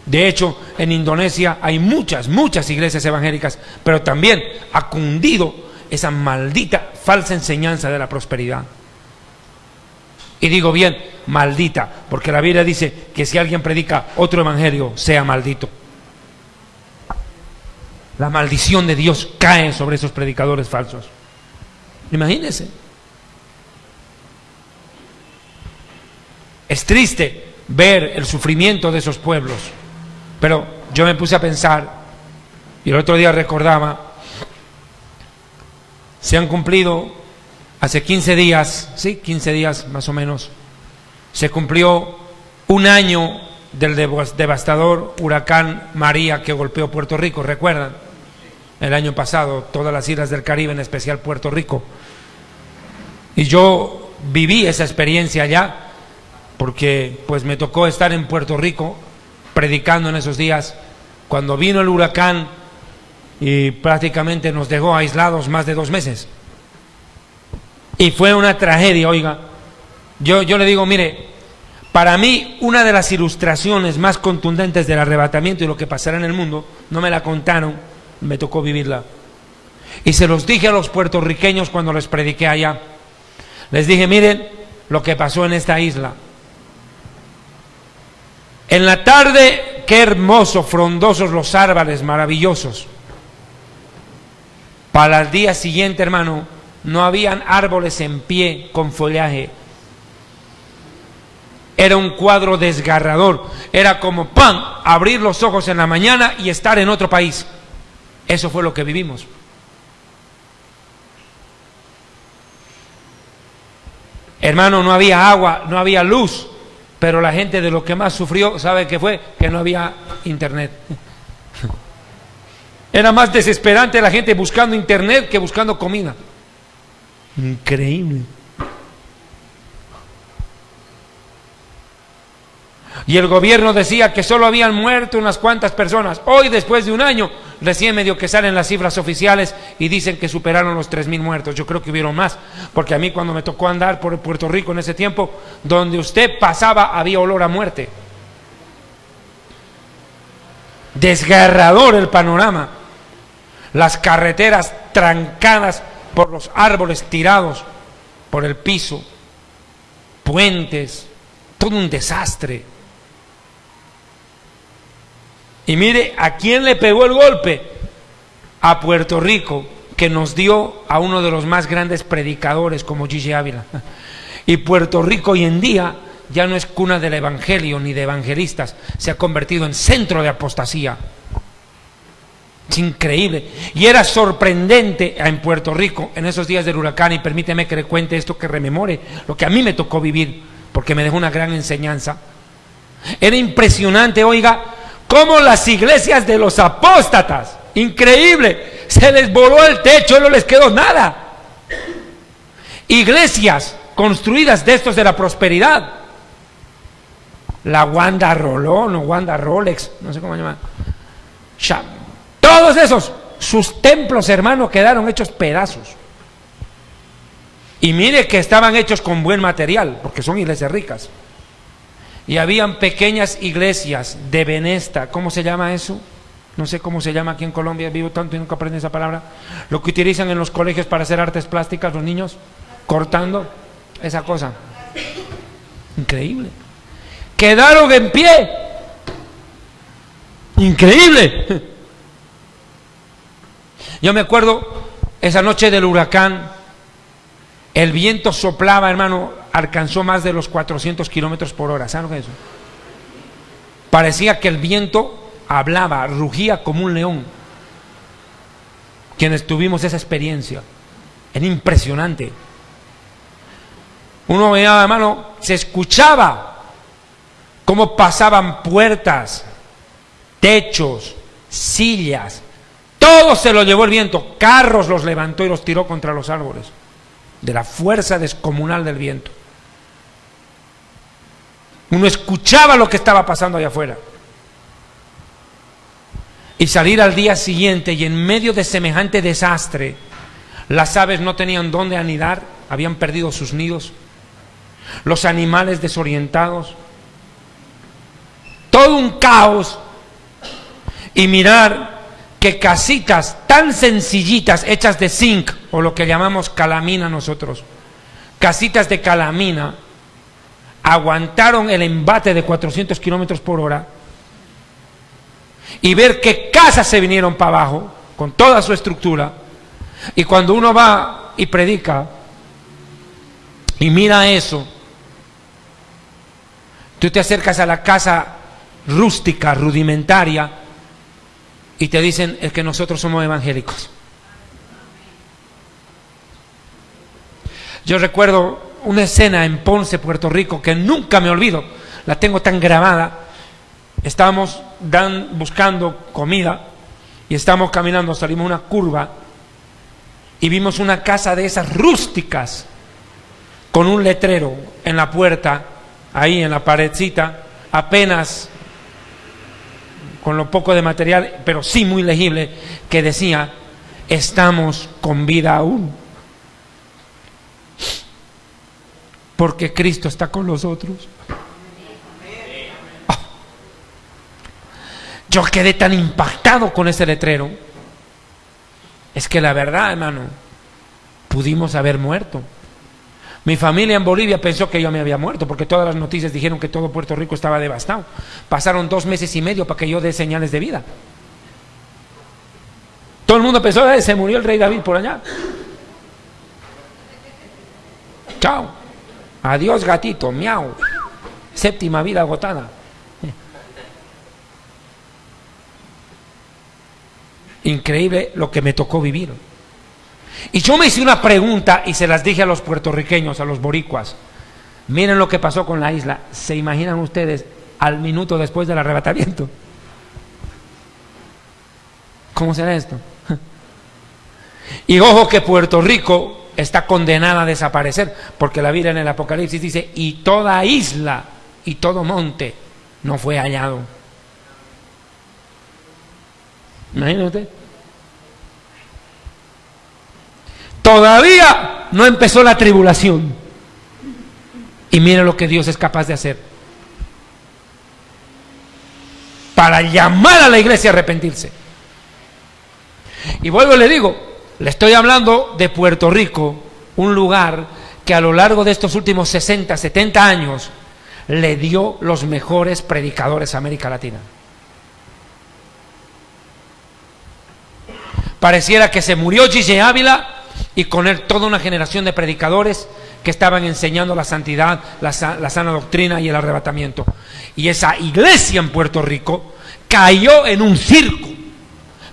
De hecho, en Indonesia hay muchas iglesias evangélicas, pero también ha cundido esa maldita falsa enseñanza de la prosperidad. Y digo bien, maldita, porque la Biblia dice que si alguien predica otro evangelio, sea maldito. La maldición de Dios cae sobre esos predicadores falsos. Imagínense. Es triste ver el sufrimiento de esos pueblos, pero yo me puse a pensar, y el otro día recordaba, se han cumplido hace 15 días, sí, 15 días más o menos, se cumplió un año del devastador huracán María que golpeó Puerto Rico, ¿recuerdan? El año pasado, todas las islas del Caribe, en especial Puerto Rico. Y yo viví esa experiencia allá, porque pues me tocó estar en Puerto Rico predicando en esos días, cuando vino el huracán y prácticamente nos dejó aislados más de 2 meses. Y fue una tragedia, oiga. Yo le digo, mire, para mí una de las ilustraciones más contundentes del arrebatamiento y lo que pasará en el mundo, no me la contaron, me tocó vivirla. Y se los dije a los puertorriqueños cuando les prediqué allá. Les dije, miren lo que pasó en esta isla. En la tarde, qué hermosos, frondosos los árboles, maravillosos. Para el día siguiente, hermano, no habían árboles en pie con follaje. Era un cuadro desgarrador. Era como ¡pam!, abrir los ojos en la mañana y estar en otro país. Eso fue lo que vivimos. Hermano, no había agua, no había luz, pero la gente de lo que más sufrió, ¿sabe qué fue? Que no había internet. Era más desesperante la gente buscando internet que buscando comida. Increíble. Y el gobierno decía que solo habían muerto unas cuantas personas. Hoy, después de un año, recién medio que salen las cifras oficiales y dicen que superaron los 3.000 muertos. Yo creo que hubieron más, porque a mí cuando me tocó andar por Puerto Rico en ese tiempo, donde usted pasaba había olor a muerte. Desgarrador el panorama. Las carreteras trancadas por los árboles tirados por el piso, puentes, todo un desastre. Y mire, ¿a quién le pegó el golpe? A Puerto Rico, que nos dio a uno de los más grandes predicadores como Gigi Ávila. Y Puerto Rico hoy en día ya no es cuna del evangelio ni de evangelistas, se ha convertido en centro de apostasía. Es increíble. Y era sorprendente en Puerto Rico en esos días del huracán, y permíteme que le cuente esto, que rememore lo que a mí me tocó vivir, porque me dejó una gran enseñanza. Era impresionante, oiga, cómo las iglesias de los apóstatas, increíble, se les voló el techo, no les quedó nada. Iglesias construidas de estos de la prosperidad, la Wanda Rolón o Wanda Rolex, no sé cómo se llama, todos esos, sus templos, hermano, quedaron hechos pedazos. Y mire que estaban hechos con buen material, porque son iglesias ricas. Y habían pequeñas iglesias de venesta, ¿cómo se llama eso? No sé cómo se llama aquí en Colombia, vivo tanto y nunca aprendí esa palabra. Lo que utilizan en los colegios para hacer artes plásticas los niños, cortando, esa cosa. Increíble. Quedaron en pie. Increíble. Yo me acuerdo esa noche del huracán, el viento soplaba, hermano, alcanzó más de los 400 kilómetros por hora. ¿Saben lo que es eso? Parecía que el viento hablaba, rugía como un león. Quienes tuvimos esa experiencia, era impresionante. Uno veía, hermano, se escuchaba cómo pasaban puertas, techos, sillas, todo se lo llevó el viento, carros los levantó y los tiró contra los árboles, de la fuerza descomunal del viento. Uno escuchaba lo que estaba pasando allá afuera. Y salir al día siguiente y en medio de semejante desastre, las aves no tenían dónde anidar, habían perdido sus nidos, los animales desorientados, todo un caos. Y mirar que casitas tan sencillitas, hechas de zinc, o lo que llamamos calamina nosotros, casitas de calamina, aguantaron el embate de 400 kilómetros por hora, y ver qué casas se vinieron para abajo, con toda su estructura. Y cuando uno va y predica, y mira eso, tú te acercas a la casa rústica, rudimentaria, y te dicen, es que nosotros somos evangélicos. Yo recuerdo una escena en Ponce, Puerto Rico, que nunca me olvido, la tengo tan grabada. Estábamos buscando comida y estábamos caminando, salimos una curva y vimos una casa de esas rústicas con un letrero en la puerta, ahí en la paredcita, apenas con lo poco de material, pero sí muy legible, que decía, estamos con vida aún, porque Cristo está con nosotros. Oh. Yo quedé tan impactado con ese letrero. Es que la verdad, hermano, pudimos haber muerto. Mi familia en Bolivia pensó que yo me había muerto, porque todas las noticias dijeron que todo Puerto Rico estaba devastado. Pasaron 2 meses y medio para que yo dé señales de vida. Todo el mundo pensó, se murió el rey David por allá. Chao. Adiós, gatito, miau. Séptima vida agotada. Increíble lo que me tocó vivir. Y yo me hice una pregunta y se las dije a los puertorriqueños, a los boricuas. Miren lo que pasó con la isla. ¿Se imaginan ustedes al minuto después del arrebatamiento? ¿Cómo será esto? Y ojo que Puerto Rico está condenada a desaparecer, porque la Biblia en el Apocalipsis dice, y toda isla y todo monte no fue hallado. Imagínate usted. Todavía no empezó la tribulación. Y mire lo que Dios es capaz de hacer para llamar a la iglesia a arrepentirse. Y vuelvo y le digo, le estoy hablando de Puerto Rico, un lugar que a lo largo de estos últimos 60, 70 años le dio los mejores predicadores a América Latina. Pareciera que se murió Gigi Ávila y con él toda una generación de predicadores que estaban enseñando la santidad, la sana doctrina y el arrebatamiento. Y esa iglesia en Puerto Rico cayó en un circo.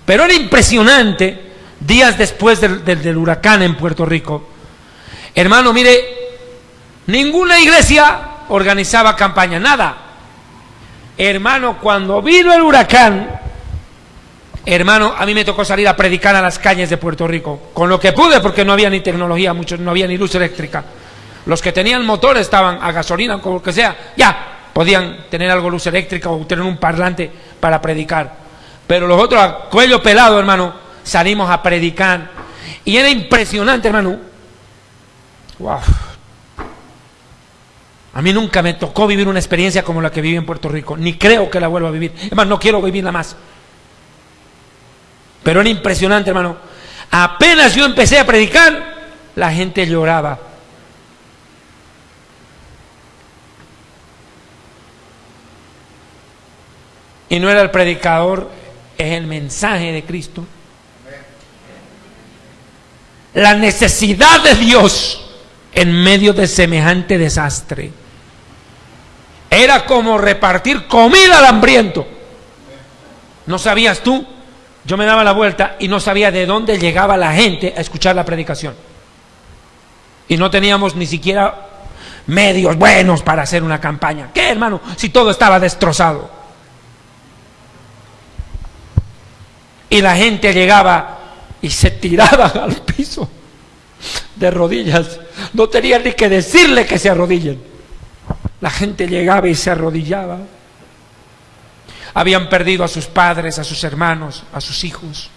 Pero era impresionante, días después del huracán en Puerto Rico. Hermano, mire, ninguna iglesia organizaba campaña, nada. Hermano, cuando vino el huracán, hermano, a mí me tocó salir a predicar a las calles de Puerto Rico, con lo que pude, porque no había ni tecnología, no había ni luz eléctrica. Los que tenían motor estaban a gasolina, con lo que sea, ya podían tener algo de luz eléctrica o tener un parlante para predicar. Pero los otros, a cuello pelado, hermano, salimos a predicar. Y era impresionante, hermano. Wow. A mí nunca me tocó vivir una experiencia como la que viví en Puerto Rico, ni creo que la vuelva a vivir. Es más, no quiero vivirla más. Pero era impresionante, hermano. Apenas yo empecé a predicar, la gente lloraba. Y no era el predicador, es el mensaje de Cristo. La necesidad de Dios en medio de semejante desastre. Era como repartir comida al hambriento. ¿No sabías tú? Yo me daba la vuelta y no sabía de dónde llegaba la gente a escuchar la predicación. Y no teníamos ni siquiera medios buenos para hacer una campaña. ¿Qué, hermano? Si todo estaba destrozado. Y la gente llegaba y se tiraba al piso de rodillas. No tenía ni que decirle que se arrodillen. La gente llegaba y se arrodillaba. Habían perdido a sus padres, a sus hermanos, a sus hijos.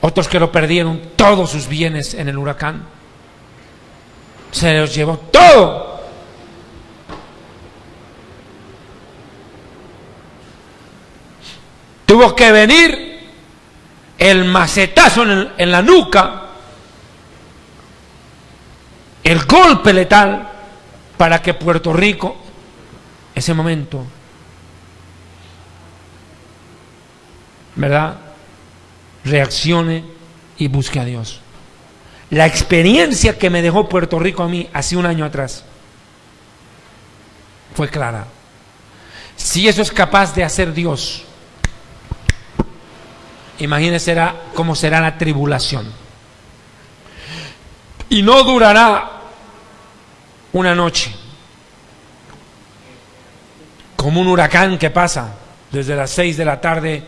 Otros que lo perdieron todos sus bienes en el huracán. Se los llevó todo. Tuvo que venir el macetazo en la nuca, el golpe letal, para que Puerto Rico, ese momento, ¿verdad?, reaccione y busque a Dios. La experiencia que me dejó Puerto Rico a mí hace un año atrás fue clara. Si eso es capaz de hacer Dios, imagínese cómo será la tribulación. Y no durará una noche, como un huracán que pasa desde las 6 de la tarde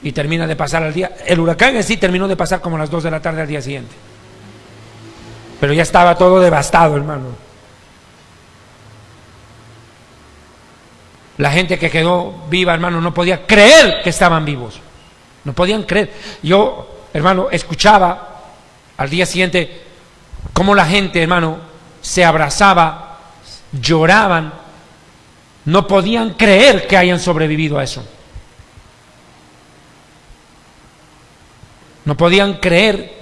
y termina de pasar al día. El huracán en sí terminó de pasar como a las 2 de la tarde al día siguiente. Pero ya estaba todo devastado, hermano. La gente que quedó viva, hermano, no podía creer que estaban vivos. No podían creer. Yo, hermano, escuchaba al día siguiente cómo la gente, hermano, se abrazaba, lloraban. No podían creer que hayan sobrevivido a eso. No podían creer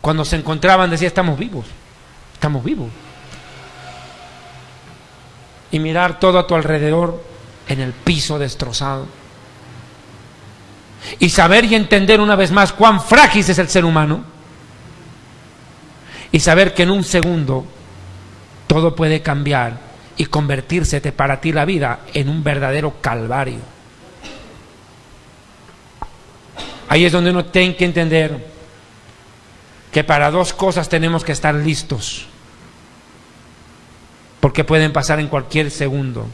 cuando se encontraban, decía, estamos vivos, estamos vivos. Y mirar todo a tu alrededor en el piso destrozado. Y saber y entender una vez más cuán frágil es el ser humano. Y saber que en un segundo todo puede cambiar y convertirse para ti la vida en un verdadero calvario. Ahí es donde uno tiene que entender que para dos cosas tenemos que estar listos, porque pueden pasar en cualquier segundo: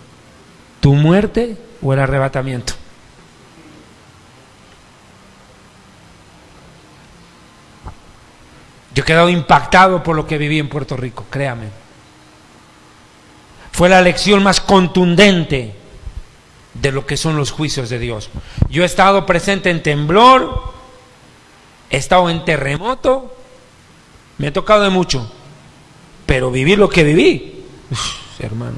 tu muerte o el arrebatamiento. Yo he quedado impactado por lo que viví en Puerto Rico, créame. Fue la lección más contundente de lo que son los juicios de Dios. Yo he estado presente en temblor, he estado en terremoto, me ha tocado de mucho, pero viví lo que viví, hermano.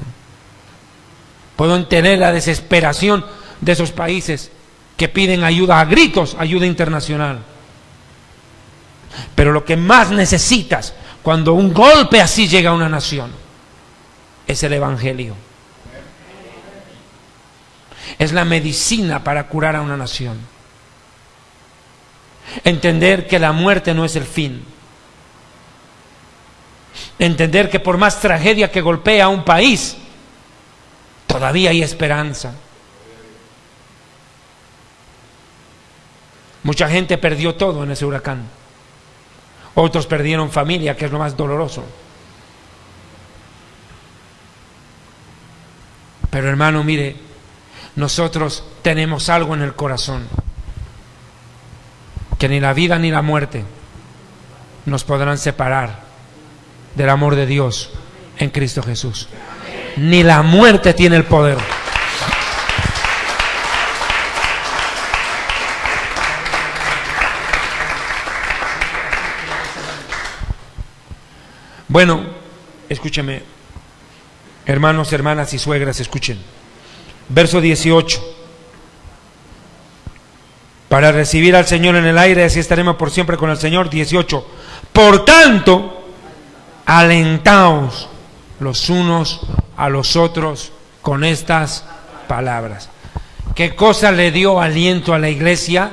Puedo entender la desesperación de esos países que piden ayuda a gritos, ayuda internacional. Pero lo que más necesitas cuando un golpe así llega a una nación es el Evangelio. Es la medicina para curar a una nación. Entender que la muerte no es el fin. Entender que por más tragedia que golpea a un país, todavía hay esperanza. Mucha gente perdió todo en ese huracán. Otros perdieron familia, que es lo más doloroso. Pero hermano, mire, nosotros tenemos algo en el corazón, que ni la vida ni la muerte nos podrán separar del amor de Dios en Cristo Jesús. Ni la muerte tiene el poder. Bueno, escúcheme, hermanos, hermanas y suegras, escuchen. Verso 18. Para recibir al Señor en el aire, así estaremos por siempre con el Señor. 18. Por tanto, alentaos los unos a los otros con estas palabras. ¿Qué cosa le dio aliento a la iglesia?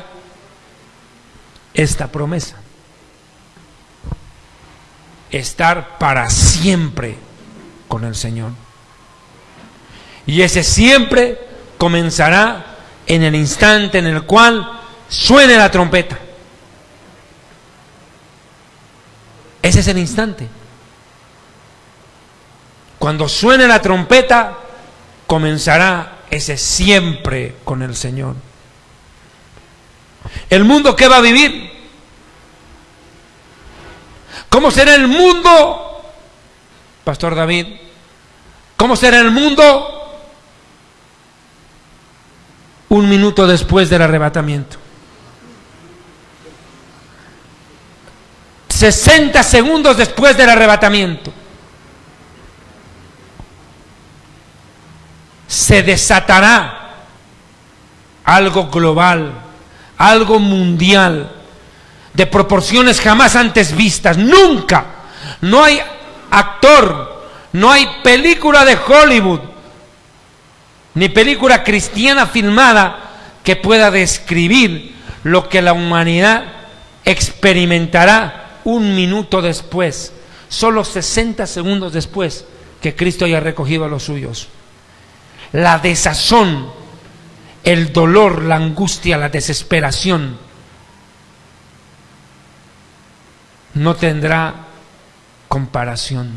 Esta promesa. Estar para siempre con el Señor. Y ese siempre comenzará en el instante en el cual suene la trompeta. Ese es el instante. Cuando suene la trompeta, comenzará ese siempre con el Señor. ¿El mundo qué va a vivir? ¿Cómo será el mundo, Pastor David? ¿Cómo será el mundo un minuto después del arrebatamiento? 60 segundos después del arrebatamiento se desatará algo global, algo mundial, de proporciones jamás antes vistas. Nunca. No hay actor, no hay película de Hollywood, ni película cristiana filmada que pueda describir lo que la humanidad experimentará un minuto después, solo 60 segundos después que Cristo haya recogido a los suyos. La desazón, el dolor, la angustia, la desesperación no tendrá comparación.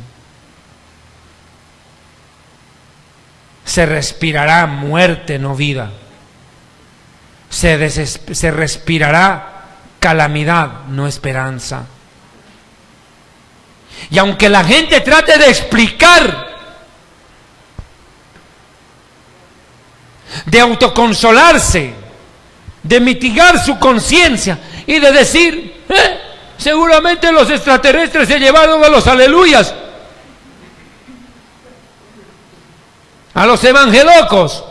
Se respirará muerte, no vida. Se respirará calamidad, no esperanza. Y aunque la gente trate de explicar, de autoconsolarse, de mitigar su conciencia y de decir, seguramente los extraterrestres se llevaron a los aleluyas, a los evangelocos.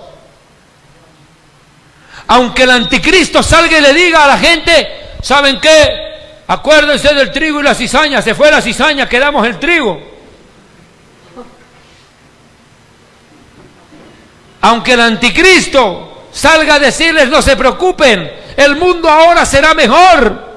Aunque el anticristo salga y le diga a la gente, ¿saben qué? Acuérdense del trigo y la cizaña, se fue la cizaña, quedamos el trigo. Aunque el anticristo salga a decirles, no se preocupen, el mundo ahora será mejor.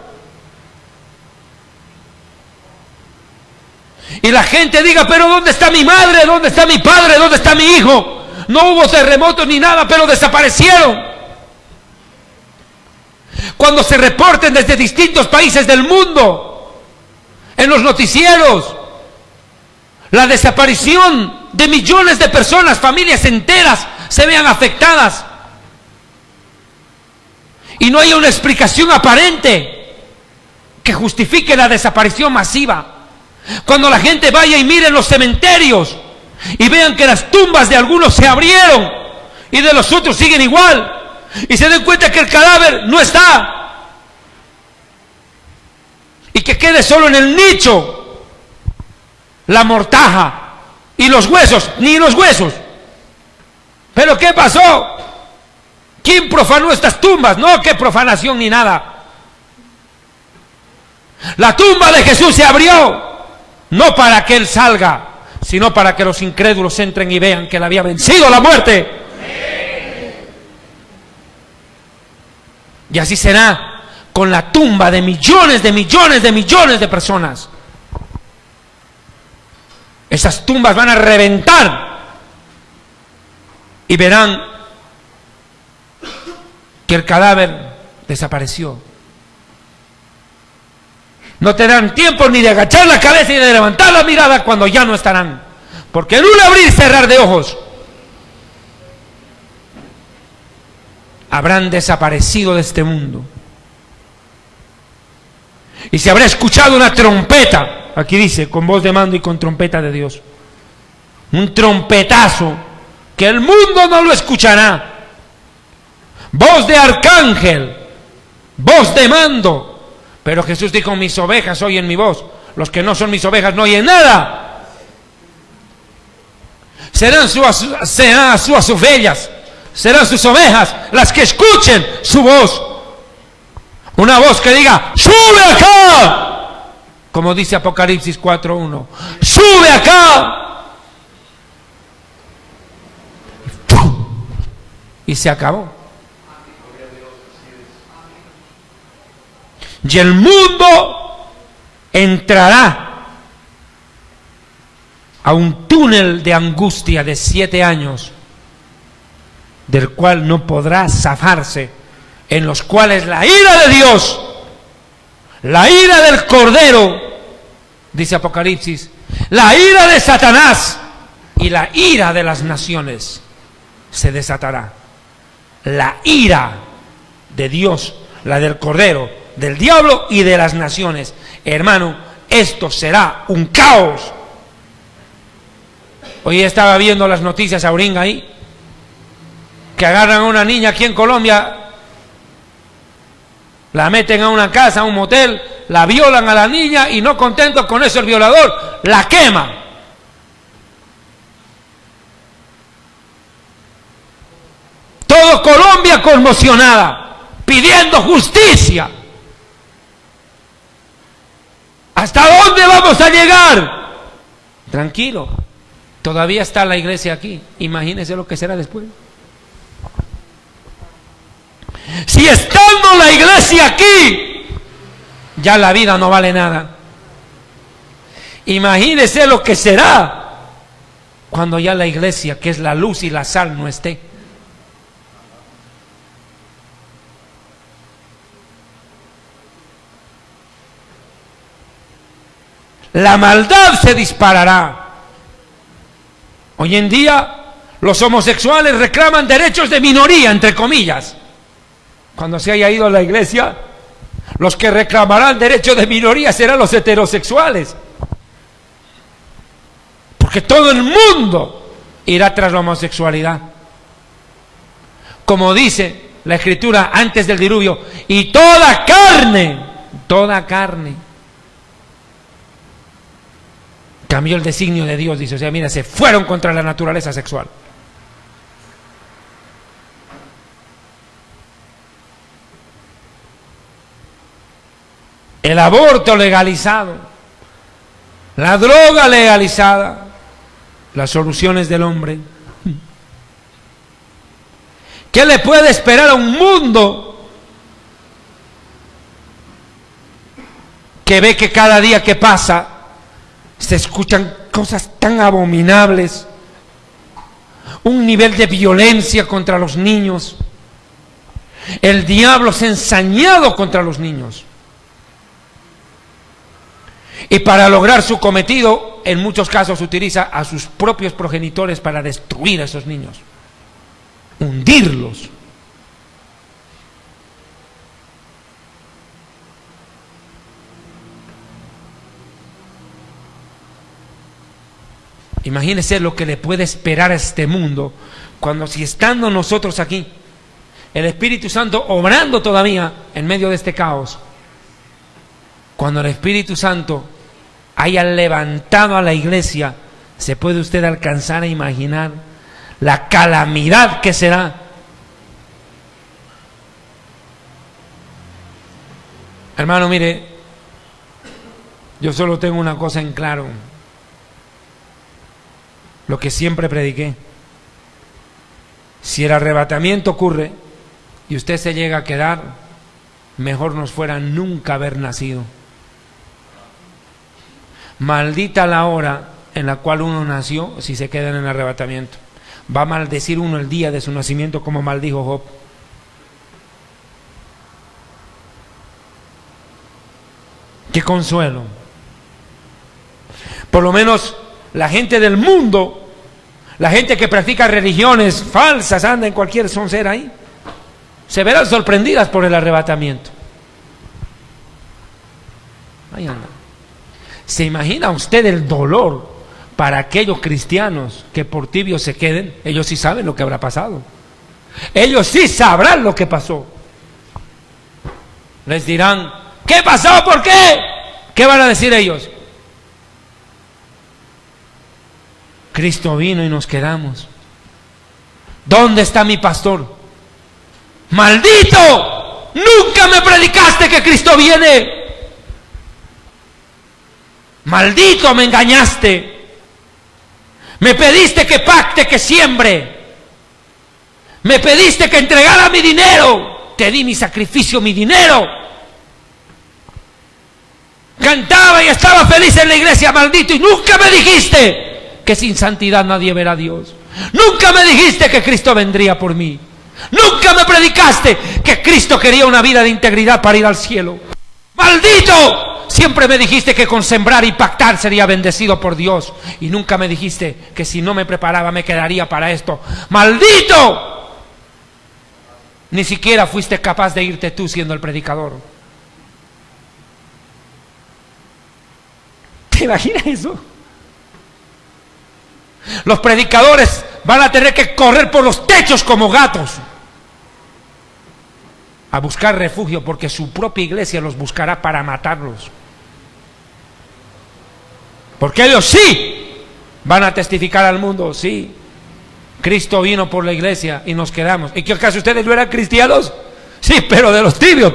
Y la gente diga, pero ¿dónde está mi madre? ¿Dónde está mi padre? ¿Dónde está mi hijo? No hubo terremotos ni nada, pero desaparecieron. Cuando se reporten desde distintos países del mundo, en los noticieros, la desaparición de millones de personas, familias enteras, se vean afectadas, y no hay una explicación aparente, que justifique la desaparición masiva. Cuando la gente vaya y mire los cementerios y vean que las tumbas de algunos se abrieron y de los otros siguen igual, y se den cuenta que el cadáver no está, y que quede solo en el nicho la mortaja y los huesos, ni los huesos. ¿Pero qué pasó? ¿Quién profanó estas tumbas? No, qué profanación ni nada. La tumba de Jesús se abrió, no para que Él salga, sino para que los incrédulos entren y vean que Él había vencido la muerte. Y así será con la tumba de millones de personas. Esas tumbas van a reventar y verán que el cadáver desapareció. No tendrán tiempo ni de agachar la cabeza ni de levantar la mirada cuando ya no estarán, porque en un abrir y cerrar de ojos habrán desaparecido de este mundo. Y se habrá escuchado una trompeta, aquí dice, con voz de mando y con trompeta de Dios, un trompetazo que el mundo no lo escuchará, voz de arcángel, voz de mando. Pero Jesús dijo: mis ovejas oyen mi voz, los que no son mis ovejas no oyen nada. Serán sus ovejas, serán sus ovejas las que escuchen su voz. Una voz que diga: sube acá, como dice Apocalipsis 4:1, sube acá. Y se acabó. Y el mundo entrará a un túnel de angustia de 7 años, del cual no podrá zafarse, en los cuales la ira de Dios, la ira del Cordero, dice Apocalipsis, la ira de Satanás y la ira de las naciones se desatará. La ira de Dios, la del Cordero, del diablo y de las naciones. Hermano, esto será un caos. Hoy estaba viendo las noticias Auringa ahí, que agarran a una niña aquí en Colombia, la meten a una casa, a un motel, la violan a la niña y no contento con eso el violador la quema. Todo Colombia conmocionada, pidiendo justicia. ¿Hasta dónde vamos a llegar? Tranquilo, todavía está la iglesia aquí. Imagínese lo que será después. Si estando la iglesia aquí, ya la vida no vale nada. Imagínese lo que será cuando ya la iglesia, que es la luz y la sal, no esté. La maldad se disparará. Hoy en día los homosexuales reclaman derechos de minoría, entre comillas. Cuando se haya ido a la iglesia, los que reclamarán derechos de minoría serán los heterosexuales. Porque todo el mundo irá tras la homosexualidad. Como dice la Escritura antes del diluvio, y toda carne cambió el designio de Dios, dice. O sea, mira, se fueron contra la naturaleza sexual. El aborto legalizado, la droga legalizada, las soluciones del hombre. ¿Qué le puede esperar a un mundo que ve que cada día que pasa se escuchan cosas tan abominables, un nivel de violencia contra los niños? El diablo se ha ensañado contra los niños. Y para lograr su cometido, en muchos casos utiliza a sus propios progenitores para destruir a esos niños, hundirlos. Imagínese lo que le puede esperar a este mundo cuando, si estando nosotros aquí, el Espíritu Santo obrando todavía en medio de este caos, cuando el Espíritu Santo haya levantado a la iglesia, ¿se puede usted alcanzar a imaginar la calamidad que será? Hermano, mire, yo solo tengo una cosa en claro, lo que siempre prediqué: si el arrebatamiento ocurre y usted se llega a quedar, mejor nos fuera nunca haber nacido. Maldita la hora en la cual uno nació si se queda en el arrebatamiento. Va a maldecir uno el día de su nacimiento, como maldijo Job. Qué consuelo. Por lo menos la gente del mundo, la gente que practica religiones falsas, anda en cualquier soncera ahí, se verán sorprendidas por el arrebatamiento. Ahí anda. ¿Se imagina usted el dolor para aquellos cristianos que por tibios se queden? Ellos sí saben lo que habrá pasado. Ellos sí sabrán lo que pasó. Les dirán: ¿qué pasó? ¿Por qué? ¿Qué van a decir ellos? Cristo vino y nos quedamos. ¿Dónde está mi pastor? ¡Maldito! ¡Nunca me predicaste que Cristo viene! ¡Maldito! Me engañaste. Me pediste que pacte, que siembre. Me pediste que entregara mi dinero. Te di mi sacrificio, mi dinero. Cantaba y estaba feliz en la iglesia, maldito, y nunca me dijiste que sin santidad nadie verá a Dios. Nunca me dijiste que Cristo vendría por mí. Nunca me predicaste que Cristo quería una vida de integridad para ir al cielo. ¡Maldito! Siempre me dijiste que con sembrar y pactar sería bendecido por Dios, y nunca me dijiste que si no me preparaba me quedaría para esto. ¡Maldito! Ni siquiera fuiste capaz de irte tú siendo el predicador. ¿Te imaginas eso? Los predicadores van a tener que correr por los techos como gatos a buscar refugio, porque su propia iglesia los buscará para matarlos. Porque ellos sí van a testificar al mundo: sí, Cristo vino por la iglesia y nos quedamos. ¿Y qué acaso ustedes no eran cristianos? Sí, pero de los tibios.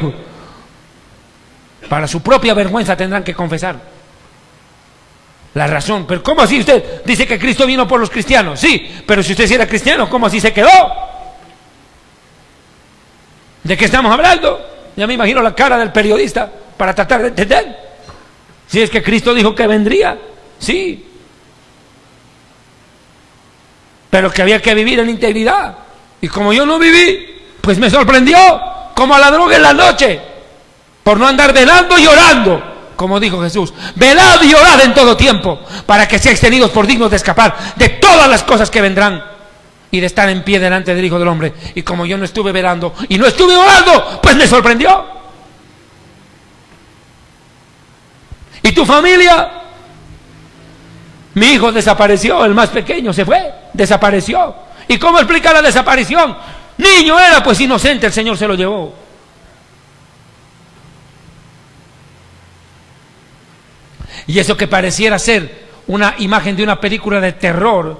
Para su propia vergüenza tendrán que confesar la razón. Pero ¿cómo así usted dice que Cristo vino por los cristianos? Sí, pero si usted sí era cristiano, ¿cómo así se quedó? ¿De qué estamos hablando? Ya me imagino la cara del periodista para tratar de entender. Si es que Cristo dijo que vendría, sí, pero que había que vivir en integridad. Y como yo no viví, pues me sorprendió, como a la droga en la noche, por no andar velando y orando. Como dijo Jesús: velad y orad en todo tiempo, para que seáis tenidos por dignos de escapar de todas las cosas que vendrán y de estar en pie delante del Hijo del Hombre. Y como yo no estuve velando y no estuve orando, pues me sorprendió. ¿Y tu familia? Mi hijo desapareció, el más pequeño se fue, desapareció. ¿Y cómo explica la desaparición? Niño era, pues inocente, el Señor se lo llevó. Y eso que pareciera ser una imagen de una película de terror,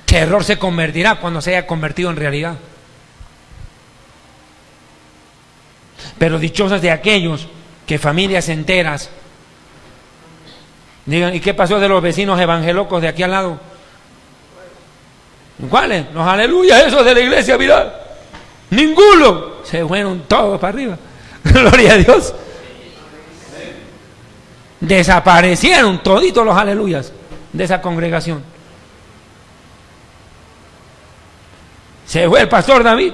terror se convertirá cuando se haya convertido en realidad. Pero dichosos de aquellos que familias enteras digan: ¿y qué pasó de los vecinos evangelocos de aquí al lado? ¿Cuáles? Los aleluyas esos de la iglesia, mirad. Ninguno. Se fueron todos para arriba. Gloria a Dios. Desaparecieron toditos los aleluyas de esa congregación. Se fue el pastor David.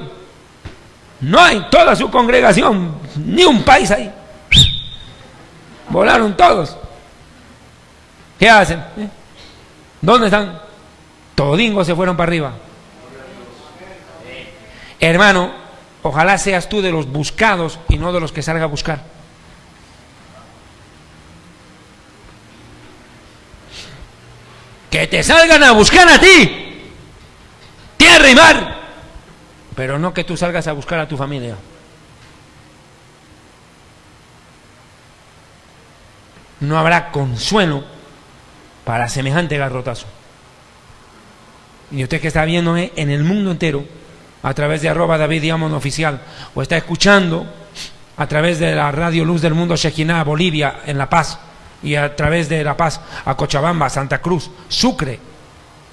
No hay toda su congregación, ni un país ahí. Volaron todos. ¿Qué hacen? ¿Dónde están? Todingos se fueron para arriba. Hermano, ojalá seas tú de los buscados y no de los que salga a buscar. que te salgan a buscar a ti, tierra y mar, pero no que tú salgas a buscar a tu familia. No habrá consuelo para semejante garrotazo. Y usted que está viéndome en el mundo entero, a través de @DavidDiamond_oficial, o está escuchando a través de la Radio Luz del Mundo Shekinah, Bolivia, en La Paz, y a través de La Paz a Cochabamba, Santa Cruz, Sucre,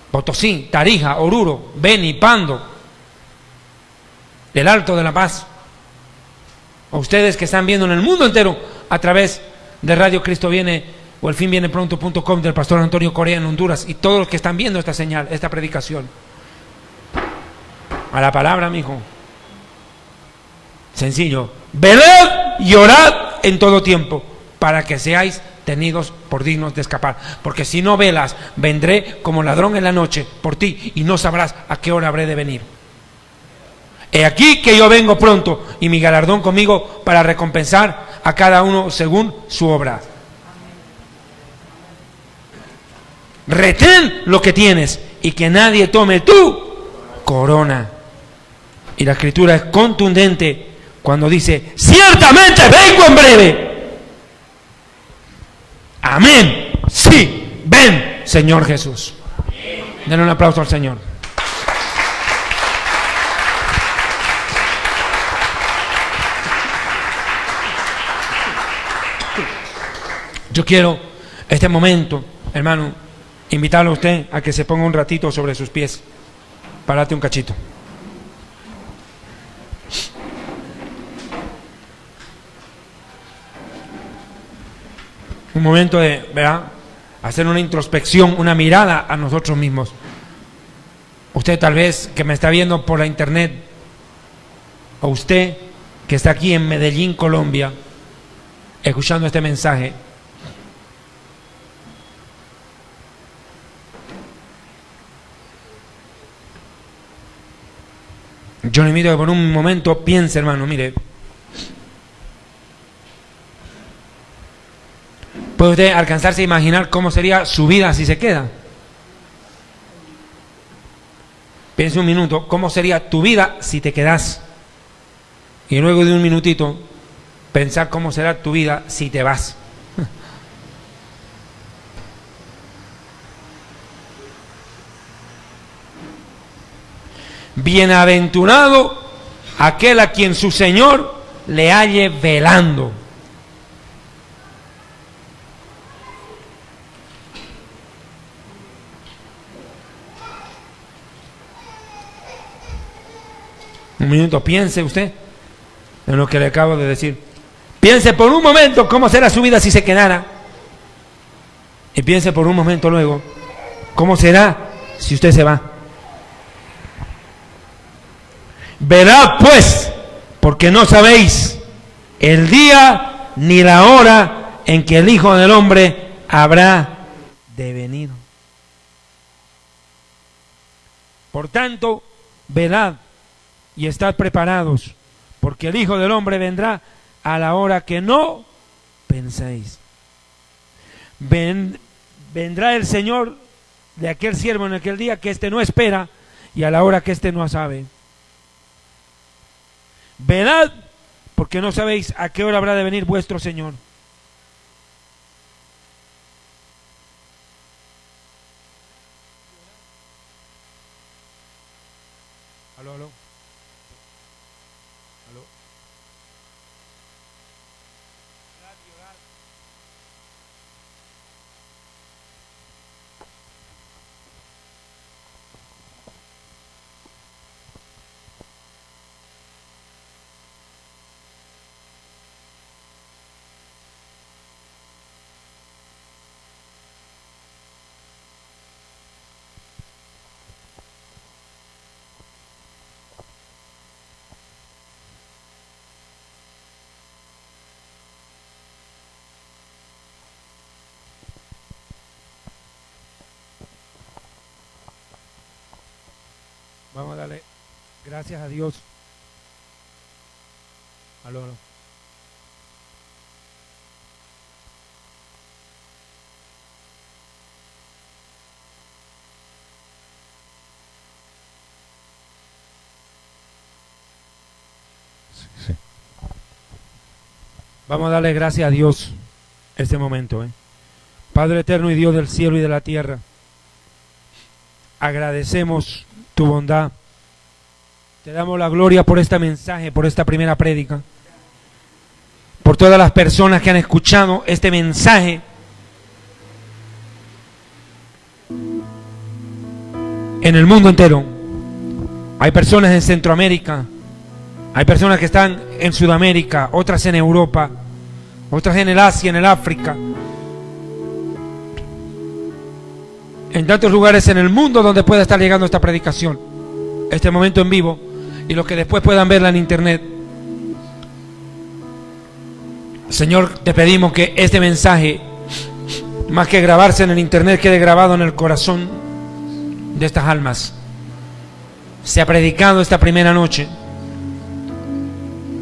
Potosí, Tarija, Oruro, Beni, Pando, el Alto de La Paz, a ustedes que están viendo en el mundo entero a través de Radio Cristo Viene o elfinvienepronto.com del pastor Antonio Correa en Honduras, y todos los que están viendo esta señal, esta predicación. A la palabra, mijo. Sencillo. Velad y orad en todo tiempo, para que seáis tenidos por dignos de escapar. Porque si no velas, vendré como ladrón en la noche por ti, y no sabrás a qué hora habré de venir. He aquí que yo vengo pronto, y mi galardón conmigo, para recompensar a cada uno según su obra. Retén lo que tienes, y que nadie tome tu corona. Y la escritura es contundente cuando dice: ciertamente vengo en breve. Amén. Sí, ven, Señor Jesús. Denle un aplauso al Señor. Yo quiero este momento, hermano, invitarlo a usted a que se ponga un ratito sobre sus pies. Párate un cachito. Un momento de, ¿verdad?, hacer una introspección, una mirada a nosotros mismos. Usted tal vez que me está viendo por la internet, o usted que está aquí en Medellín, Colombia, escuchando este mensaje. Yo le invito a que por un momento piense, hermano, mire. ¿Puede usted alcanzarse a imaginar cómo sería su vida si se queda? Piense un minuto, ¿cómo sería tu vida si te quedas? Y luego de un minutito, pensar cómo será tu vida si te vas. Bienaventurado aquel a quien su Señor le halle velando. Un minuto, piense usted en lo que le acabo de decir. Piense por un momento cómo será su vida si se quedara. Y piense por un momento luego cómo será si usted se va. Velad pues, porque no sabéis el día ni la hora en que el Hijo del Hombre habrá de venir. Por tanto, velad y estad preparados, porque el Hijo del Hombre vendrá a la hora que no penséis. Vendrá el Señor de aquel siervo en aquel día que éste no espera, y a la hora que éste no sabe. Velad, porque no sabéis a qué hora habrá de venir vuestro Señor. Aló, aló. Aló. Vamos a darle gracias a Dios. Aló, aló. Vamos a darle gracias a Dios este momento. Padre eterno y Dios del cielo y de la tierra, agradecemos tu bondad. Te damos la gloria por este mensaje, por esta primera prédica, por todas las personas que han escuchado este mensaje. En el mundo entero hay personas en Centroamérica, hay personas que están en Sudamérica, otras en Europa, otras en el Asia, en el África, en tantos lugares en el mundo donde pueda estar llegando esta predicación, este momento en vivo, y los que después puedan verla en internet. Señor, te pedimos que este mensaje, más que grabarse en el internet, quede grabado en el corazón de estas almas. Se ha predicado esta primera noche,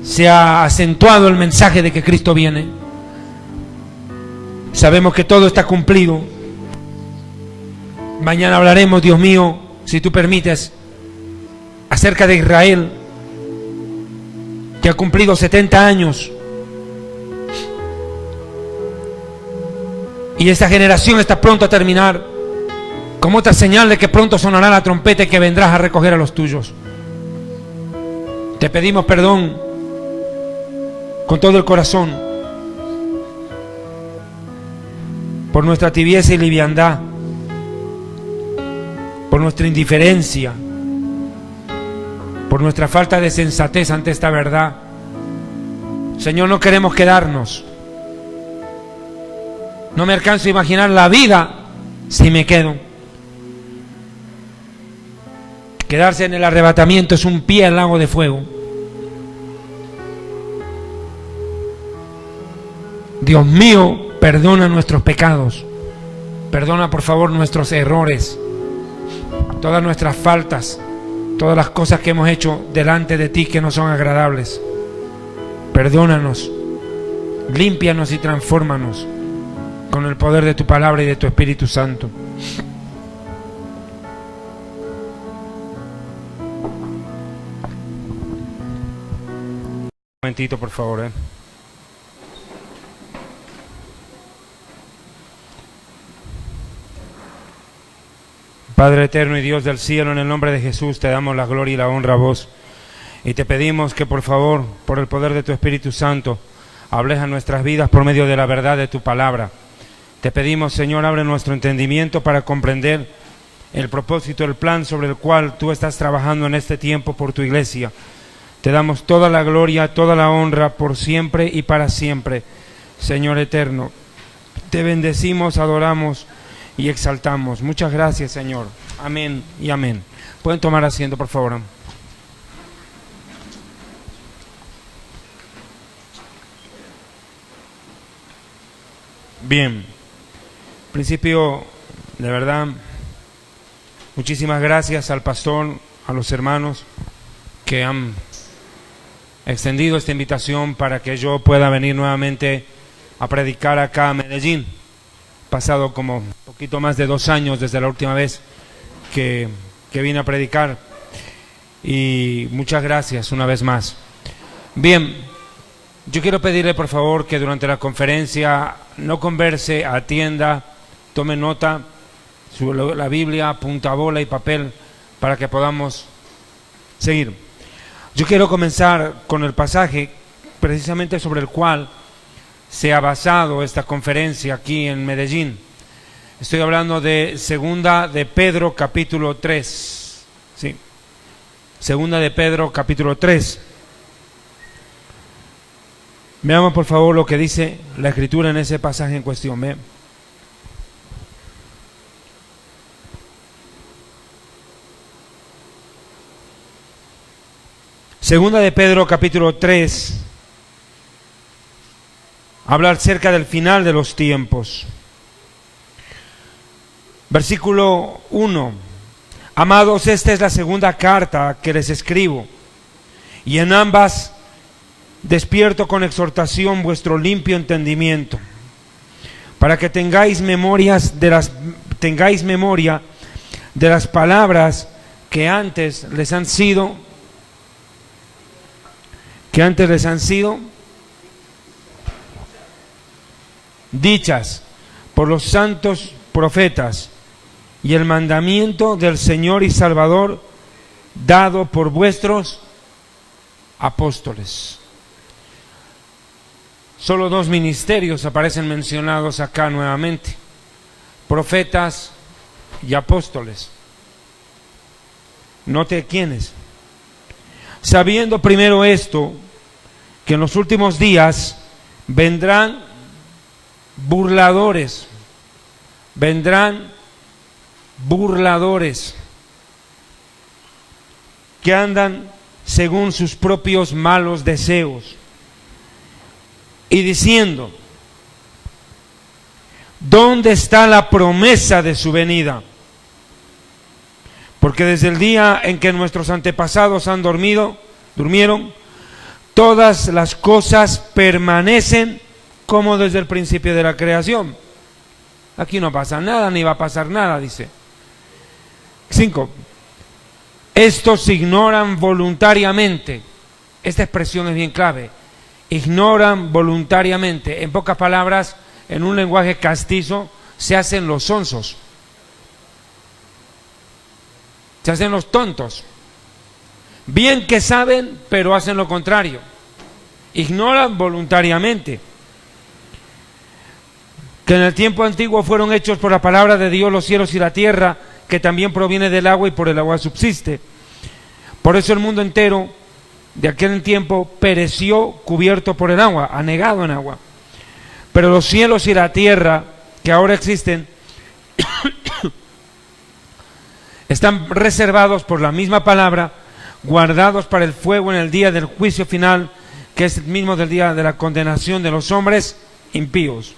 se ha acentuado el mensaje de que Cristo viene. Sabemos que todo está cumplido. Mañana hablaremos, Dios mío, si tú permites, acerca de Israel, que ha cumplido 70 años. Y esta generación está pronto a terminar, como otra señal de que pronto sonará la trompeta y que vendrás a recoger a los tuyos. Te pedimos perdón con todo el corazón por nuestra tibieza y liviandad, por nuestra indiferencia, por nuestra falta de sensatez ante esta verdad. Señor, no queremos quedarnos. No me alcanzo a imaginar la vida si me quedo. Quedarse en el arrebatamiento es un pie al lago de fuego. Dios mío, perdona nuestros pecados. Perdona por favor nuestros errores, todas nuestras faltas, todas las cosas que hemos hecho delante de ti que no son agradables. Perdónanos, límpianos y transfórmanos con el poder de tu palabra y de tu Espíritu Santo. Un momentito, por favor. Padre eterno y Dios del cielo, en el nombre de Jesús te damos la gloria y la honra a vos. Y te pedimos que por favor, por el poder de tu Espíritu Santo, hables a nuestras vidas por medio de la verdad de tu palabra. Te pedimos, Señor, abre nuestro entendimiento para comprender el propósito, el plan sobre el cual tú estás trabajando en este tiempo por tu iglesia. Te damos toda la gloria, toda la honra por siempre y para siempre, Señor eterno. Te bendecimos, adoramos y exaltamos. Muchas gracias, Señor. Amén y amén. Pueden tomar asiento, por favor. Bien. En principio, de verdad, muchísimas gracias al pastor, a los hermanos que han extendido esta invitación para que yo pueda venir nuevamente a predicar acá a Medellín. Pasado como un poquito más de 2 años desde la última vez que vine a predicar, y muchas gracias una vez más. Bien, yo quiero pedirle por favor que durante la conferencia no converse, atienda, tome nota, la Biblia, punta, bola y papel para que podamos seguir. Yo quiero comenzar con el pasaje precisamente sobre el cual se ha basado esta conferencia aquí en Medellín. Estoy hablando de Segunda de Pedro capítulo 3. Sí. Segunda de Pedro capítulo 3. Veamos por favor lo que dice la Escritura en ese pasaje en cuestión. ¿Ve? Segunda de Pedro capítulo 3 habla acerca del final de los tiempos. Versículo 1. Amados, esta es la segunda carta que les escribo, y en ambas despierto con exhortación vuestro limpio entendimiento, para que tengáis memoria de las palabras que antes les han sido dichas por los santos profetas y el mandamiento del Señor y Salvador dado por vuestros apóstoles. Solo dos ministerios aparecen mencionados acá nuevamente: profetas y apóstoles. Note quiénes. Sabiendo primero esto, que en los últimos días vendrán burladores, que andan según sus propios malos deseos, y diciendo: ¿dónde está la promesa de su venida? Porque desde el día en que nuestros antepasados durmieron, todas las cosas permanecen como desde el principio de la creación. Aquí no pasa nada, ni va a pasar nada, dice. 5. Estos ignoran voluntariamente. Esta expresión es bien clave. Ignoran voluntariamente. En pocas palabras, en un lenguaje castizo, se hacen los sonsos. Se hacen los tontos. Bien que saben, pero hacen lo contrario. Ignoran voluntariamente. Que en el tiempo antiguo fueron hechos por la palabra de Dios los cielos y la tierra, que también proviene del agua y por el agua subsiste. Por eso el mundo entero de aquel tiempo pereció cubierto por el agua, anegado en agua. Pero los cielos y la tierra que ahora existen están reservados por la misma palabra, guardados para el fuego en el día del juicio final, que es el mismo del día de la condenación de los hombres impíos.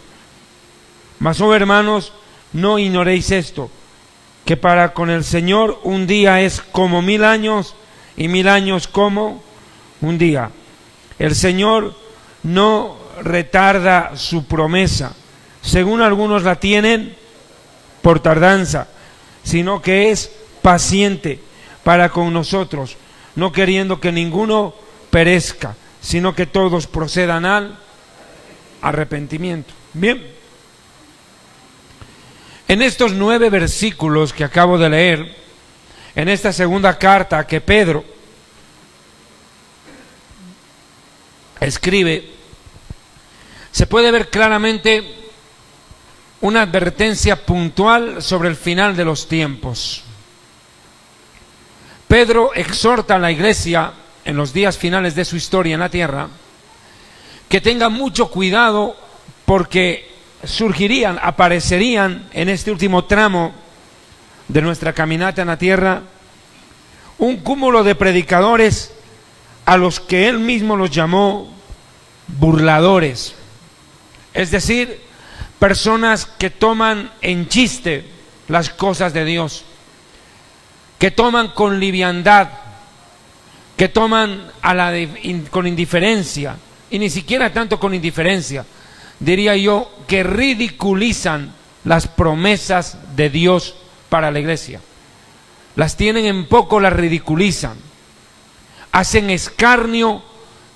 Mas, oh hermanos, no ignoréis esto, que para con el Señor un día es como 1000 años, y 1000 años como un día. El Señor no retarda su promesa, según algunos la tienen por tardanza, sino que es paciente para con nosotros, no queriendo que ninguno perezca, sino que todos procedan al arrepentimiento. Bien, en estos 9 versículos que acabo de leer, en esta segunda carta que Pedro escribe, se puede ver claramente una advertencia puntual sobre el final de los tiempos. Pedro exhorta a la iglesia en los días finales de su historia en la tierra que tenga mucho cuidado, porque aparecerían en este último tramo de nuestra caminata en la tierra un cúmulo de predicadores a los que él mismo los llamó burladores, es decir, personas que toman en chiste las cosas de Dios, que toman con liviandad, que toman con indiferencia, y ni siquiera tanto con indiferencia, diría yo, que ridiculizan las promesas de Dios para la iglesia. Las tienen en poco, las ridiculizan, hacen escarnio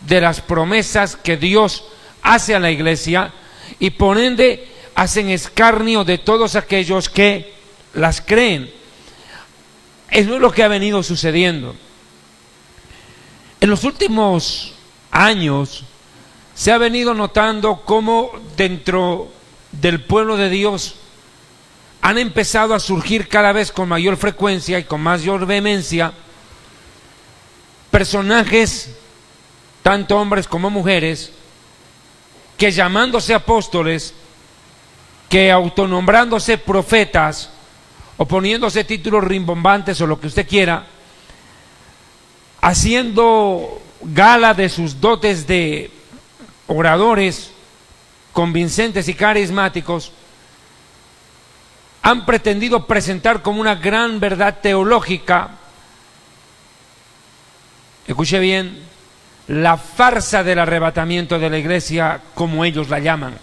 de las promesas que Dios hace a la iglesia, y por ende hacen escarnio de todos aquellos que las creen. Eso es lo que ha venido sucediendo. En los últimos años se ha venido notando cómo dentro del pueblo de Dios han empezado a surgir cada vez con mayor frecuencia y con mayor vehemencia personajes, tanto hombres como mujeres, que llamándose apóstoles, que autonombrándose profetas, o poniéndose títulos rimbombantes o lo que usted quiera, haciendo gala de sus dotes de oradores convincentes y carismáticos, han pretendido presentar como una gran verdad teológica, escuche bien, la farsa del arrebatamiento de la iglesia, como ellos la llaman.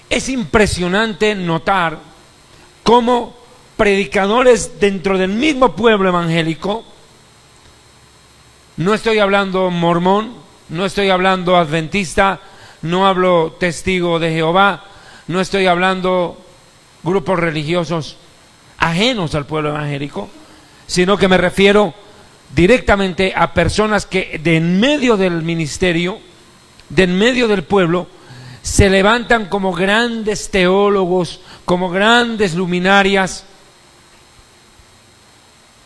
Es impresionante notar cómo predicadores dentro del mismo pueblo evangélico, no estoy hablando mormón, no estoy hablando adventista, no hablo testigo de Jehová, no estoy hablando grupos religiosos ajenos al pueblo evangélico, sino que me refiero directamente a personas que de en medio del ministerio, de en medio del pueblo, se levantan como grandes teólogos, como grandes luminarias,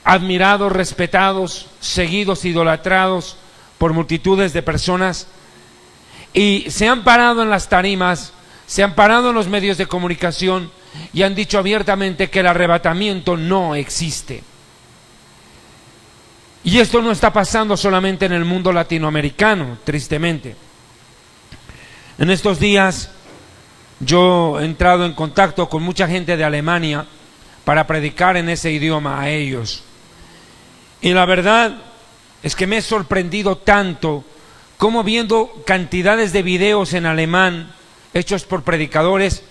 admirados, respetados, seguidos, idolatrados por multitudes de personas, y se han parado en las tarimas, se han parado en los medios de comunicación y han dicho abiertamente que el arrebatamiento no existe. Y esto no está pasando solamente en el mundo latinoamericano, tristemente. En estos días yo he entrado en contacto con mucha gente de Alemania para predicar en ese idioma a ellos. Y la verdad es que me he sorprendido tanto como viendo cantidades de videos en alemán hechos por predicadores,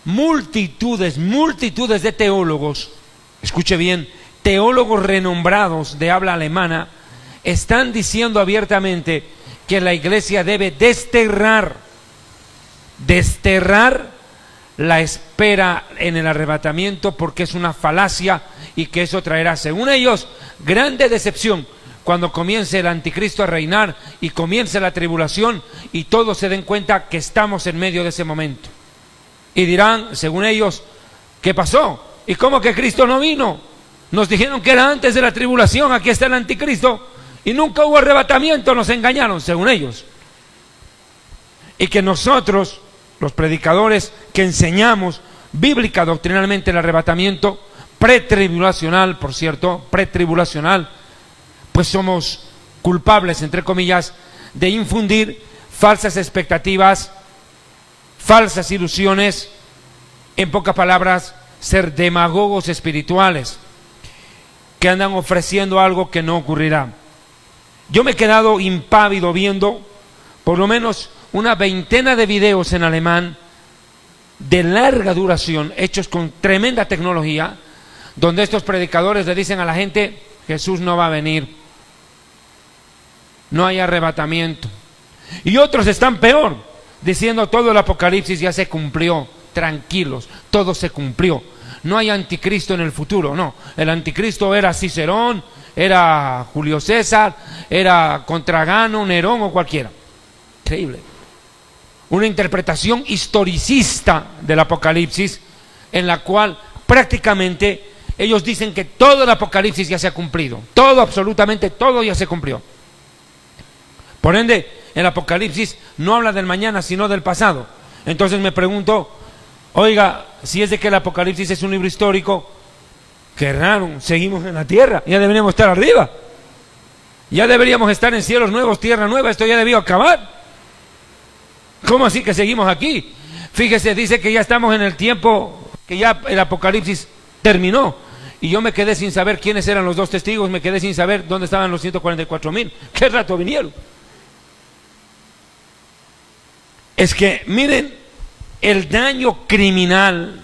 multitudes de teólogos, escuche bien, teólogos renombrados de habla alemana, están diciendo abiertamente que la iglesia debe desterrar la espera en el arrebatamiento, porque es una falacia y que eso traerá, según ellos, grande decepción cuando comience el anticristo a reinar y comience la tribulación y todos se den cuenta que estamos en medio de ese momento. Y dirán, según ellos, ¿qué pasó? ¿Y cómo que Cristo no vino? Nos dijeron que era antes de la tribulación, aquí está el anticristo, y nunca hubo arrebatamiento, nos engañaron, según ellos. Y que nosotros, los predicadores que enseñamos bíblica, doctrinalmente el arrebatamiento pretribulacional, por cierto, pretribulacional, pues somos culpables, entre comillas, de infundir falsas expectativas, falsas ilusiones, en pocas palabras, ser demagogos espirituales que andan ofreciendo algo que no ocurrirá. Yo me he quedado impávido viendo por lo menos una veintena de videos en alemán de larga duración, hechos con tremenda tecnología, donde estos predicadores le dicen a la gente: Jesús no va a venir, no hay arrebatamiento. Y otros están peor, diciendo todo el Apocalipsis ya se cumplió, tranquilos, todo se cumplió, no hay anticristo en el futuro. No, el anticristo era Cicerón, era Julio César, era Contragano, Nerón o cualquiera. Increíble. Una interpretación historicista del Apocalipsis, en la cual prácticamente ellos dicen que todo el Apocalipsis ya se ha cumplido, todo, absolutamente todo ya se cumplió. Por ende, el Apocalipsis no habla del mañana, sino del pasado. Entonces me pregunto, oiga, si es de que el Apocalipsis es un libro histórico, qué raro, seguimos en la tierra, ya deberíamos estar arriba, ya deberíamos estar en cielos nuevos, tierra nueva, esto ya debió acabar. ¿Cómo así que seguimos aquí? Fíjese, dice que ya estamos en el tiempo, que ya el Apocalipsis terminó, y yo me quedé sin saber quiénes eran los dos testigos, me quedé sin saber dónde estaban los 144,000, qué rato vinieron. Es que miren el daño criminal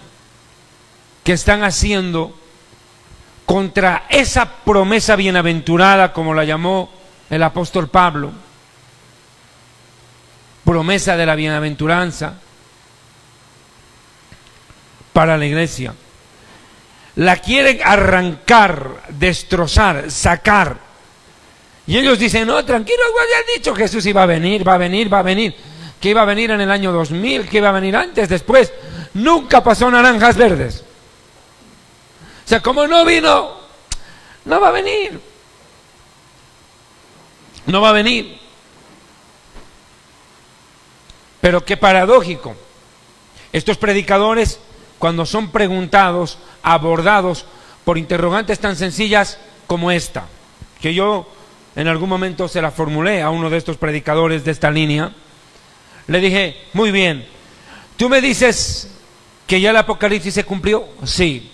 que están haciendo contra esa promesa bienaventurada, como la llamó el apóstol Pablo, promesa de la bienaventuranza para la iglesia. La quieren arrancar, destrozar, sacar. Y ellos dicen: no, tranquilo, ya han dicho que Jesús iba a venir, va a venir, que iba a venir en el año 2000, que iba a venir antes, después. Nunca pasó naranjas verdes. O sea, como no vino, no va a venir. No va a venir. Pero qué paradójico. Estos predicadores, cuando son preguntados, abordados por interrogantes tan sencillas como esta, que yo en algún momento se la formulé a uno de estos predicadores de esta línea, le dije: muy bien, tú me dices que ya el Apocalipsis se cumplió. Sí.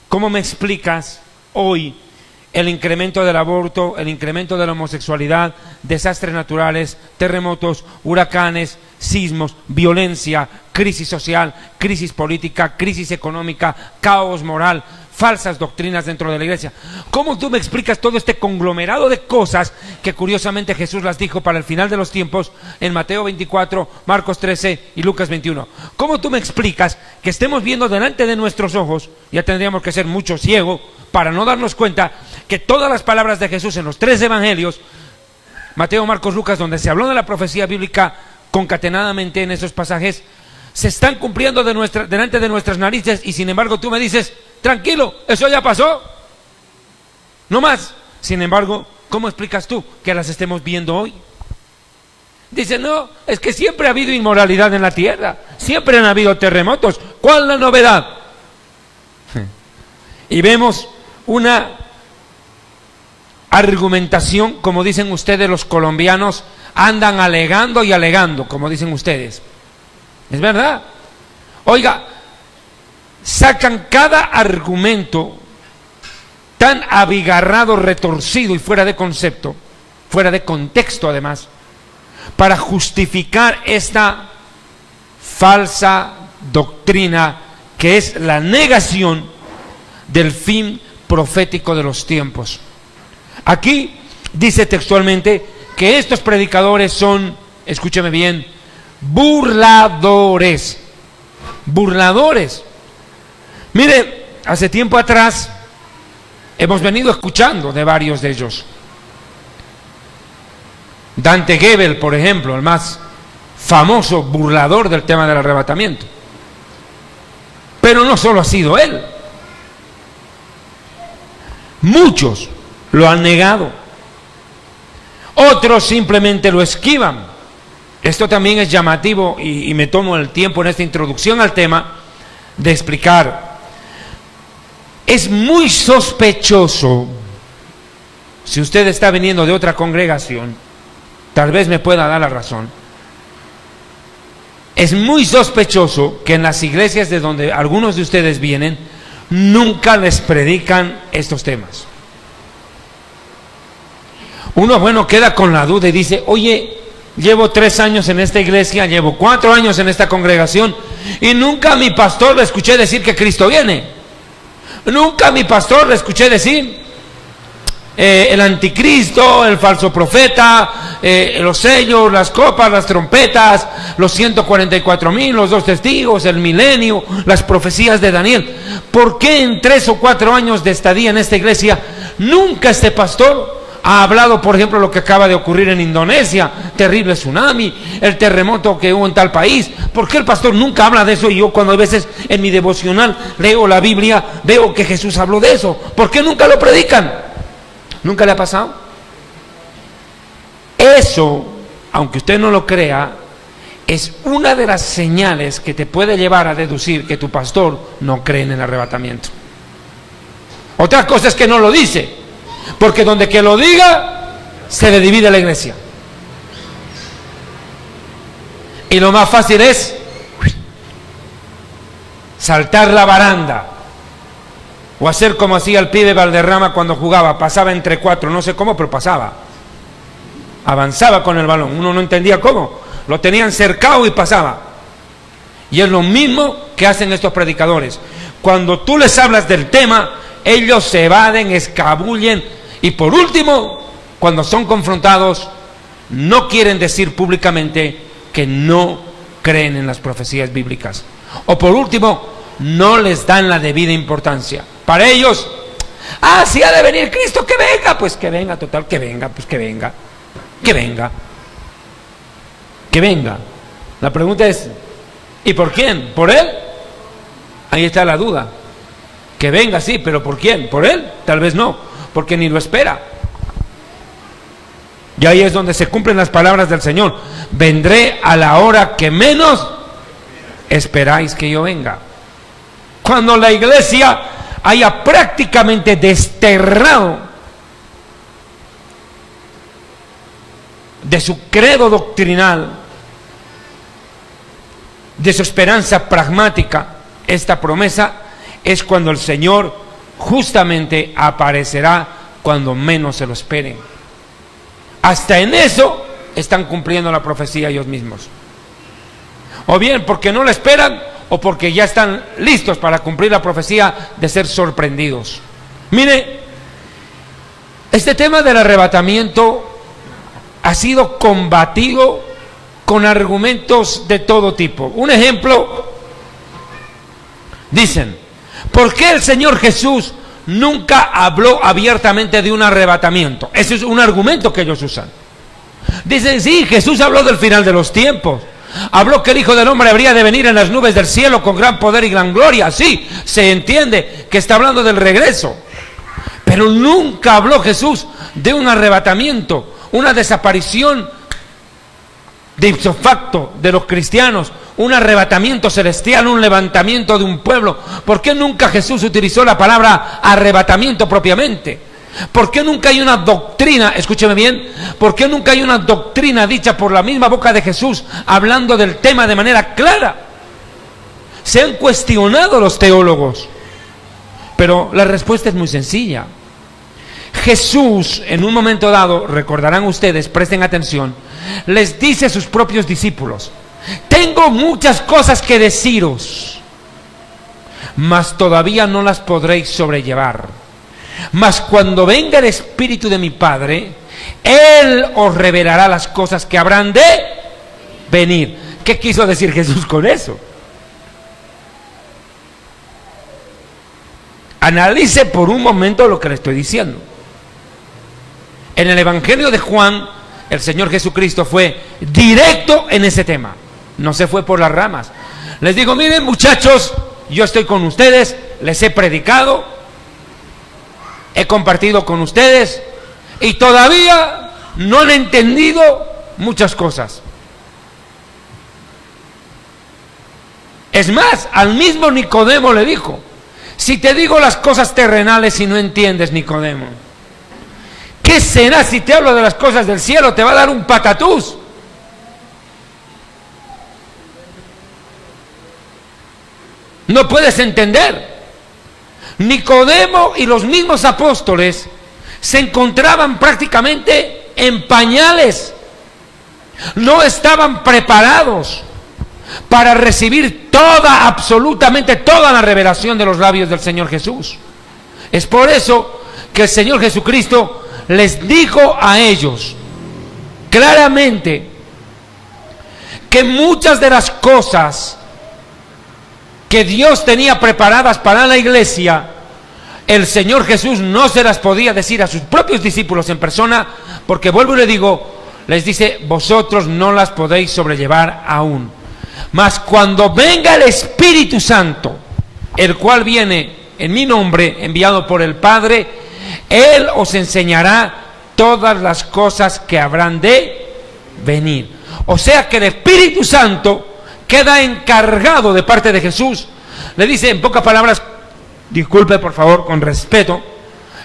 ¿Cómo me explicas hoy el incremento del aborto, el incremento de la homosexualidad, desastres naturales, terremotos, huracanes, sismos, violencia, crisis social, crisis política, crisis económica, caos moral, falsas doctrinas dentro de la iglesia. ¿Cómo tú me explicas todo este conglomerado de cosas que curiosamente Jesús las dijo para el final de los tiempos en Mateo 24, Marcos 13 y Lucas 21? ¿Cómo tú me explicas que estemos viendo delante de nuestros ojos, ya tendríamos que ser mucho ciego para no darnos cuenta que todas las palabras de Jesús en los tres evangelios, Mateo, Marcos, Lucas, donde se habló de la profecía bíblica concatenadamente en esos pasajes, se están cumpliendo delante de nuestras narices, y sin embargo tú me dices, tranquilo, eso ya pasó, no más? Sin embargo, ¿cómo explicas tú que las estemos viendo hoy? Dice, no, es que siempre ha habido inmoralidad en la tierra, siempre han habido terremotos, ¿cuál es la novedad? Y vemos una argumentación, como dicen ustedes los colombianos, andan alegando y alegando, como dicen ustedes. Es verdad. Oiga, sacan cada argumento tan abigarrado, retorcido y fuera de concepto, fuera de contexto además, para justificar esta falsa doctrina que es la negación del fin profético de los tiempos. Aquí dice textualmente que estos predicadores son, escúcheme bien, burladores. Burladores. Mire, hace tiempo atrás hemos venido escuchando de varios de ellos. Dante Gebel, por ejemplo, el más famoso burlador del tema del arrebatamiento. Pero no solo ha sido él. Muchos lo han negado. Otros simplemente lo esquivan. Esto también es llamativo y me tomo el tiempo en esta introducción al tema de explicar. Es muy sospechoso, si usted está viniendo de otra congregación, tal vez me pueda dar la razón. Es muy sospechoso que en las iglesias de donde algunos de ustedes vienen, nunca les predican estos temas. Uno, bueno, queda con la duda y dice, oye, llevo 3 años en esta iglesia, llevo 4 años en esta congregación y nunca a mi pastor le escuché decir que Cristo viene. Nunca a mi pastor le escuché decir el anticristo, el falso profeta, los sellos, las copas, las trompetas, los 144,000, los 2 testigos, el milenio, las profecías de Daniel. ¿Por qué en 3 o 4 años de estadía en esta iglesia nunca este pastor ha hablado, por ejemplo, lo que acaba de ocurrir en Indonesia, terrible tsunami, el terremoto que hubo en tal país? ¿Por qué el pastor nunca habla de eso? Y yo, cuando a veces en mi devocional leo la Biblia, veo que Jesús habló de eso. ¿Por qué nunca lo predican? ¿Nunca le ha pasado? Eso, aunque usted no lo crea, es una de las señales que te puede llevar a deducir que tu pastor no cree en el arrebatamiento. Otra cosa es que no lo dice, porque donde que lo diga, se le divide la iglesia. Y lo más fácil es saltar la baranda, o hacer como hacía el pibe Valderrama cuando jugaba, pasaba entre 4, no sé cómo, pero pasaba, avanzaba con el balón, uno no entendía cómo, lo tenían cercado y pasaba. Y es lo mismo que hacen estos predicadores. Cuando tú les hablas del tema, ellos se evaden, escabullen, y por último, cuando son confrontados, no quieren decir públicamente que no creen en las profecías bíblicas, o por último, no les dan la debida importancia. Para ellos, si ha de venir Cristo, que venga, pues que venga, total, que venga, pues que venga, que venga, que venga. La pregunta es, ¿y por quién? ¿Por él? Ahí está la duda. Que venga, sí, pero ¿por quién? ¿Por él? Tal vez no, porque ni lo espera. Y ahí es donde se cumplen las palabras del Señor: vendré a la hora que menos esperáis que yo venga. Cuando la iglesia haya prácticamente desterrado de su credo doctrinal, de su esperanza pragmática, esta promesa, es cuando el Señor justamente aparecerá cuando menos se lo esperen. Hasta en eso están cumpliendo la profecía ellos mismos. o bien porque no la esperan, o porque ya están listos para cumplir la profecía de ser sorprendidos. Mire, este tema del arrebatamiento ha sido combatido con argumentos de todo tipo. Un ejemplo, dicen, ¿por qué el Señor Jesús nunca habló abiertamente de un arrebatamiento? Ese es un argumento que ellos usan. Dicen, sí, Jesús habló del final de los tiempos. Habló que el Hijo del Hombre habría de venir en las nubes del cielo con gran poder y gran gloria. Sí, se entiende que está hablando del regreso. Pero nunca habló Jesús de un arrebatamiento, una desaparición de ipso facto de los cristianos, un arrebatamiento celestial, un levantamiento de un pueblo. ¿Por qué nunca Jesús utilizó la palabra arrebatamiento propiamente? ¿Por qué nunca hay una doctrina, escúcheme bien, por qué nunca hay una doctrina dicha por la misma boca de Jesús hablando del tema de manera clara? Se han cuestionado los teólogos, pero la respuesta es muy sencilla. Jesús, en un momento dado, recordarán ustedes, presten atención, les dice a sus propios discípulos: tengo muchas cosas que deciros, mas todavía no las podréis sobrellevar. Mas cuando venga el Espíritu de mi Padre, Él os revelará las cosas que habrán de venir. ¿Qué quiso decir Jesús con eso? Analice por un momento lo que le estoy diciendo. En el Evangelio de Juan, el Señor Jesucristo fue directo en ese tema. No se fue por las ramas. Les digo: miren, muchachos, yo estoy con ustedes, les he predicado, he compartido con ustedes y todavía no han entendido muchas cosas. Es más, al mismo Nicodemo le dijo: si te digo las cosas terrenales y no entiendes, Nicodemo, ¿qué será si te hablo de las cosas del cielo? Te va a dar un patatús. No puedes entender. Nicodemo y los mismos apóstoles se encontraban prácticamente en pañales. No estaban preparados para recibir absolutamente toda la revelación de los labios del Señor Jesús. Es por eso que el Señor Jesucristo les dijo a ellos claramente que muchas de las cosas que Dios tenía preparadas para la iglesia, el Señor Jesús no se las podía decir a sus propios discípulos en persona, porque vuelvo y le digo, les dice: vosotros no las podéis sobrellevar aún. Mas cuando venga el Espíritu Santo, el cual viene en mi nombre, enviado por el Padre, Él os enseñará todas las cosas que habrán de venir. O sea que el Espíritu Santo queda encargado de parte de Jesús. Le dice en pocas palabras, disculpe por favor, con respeto,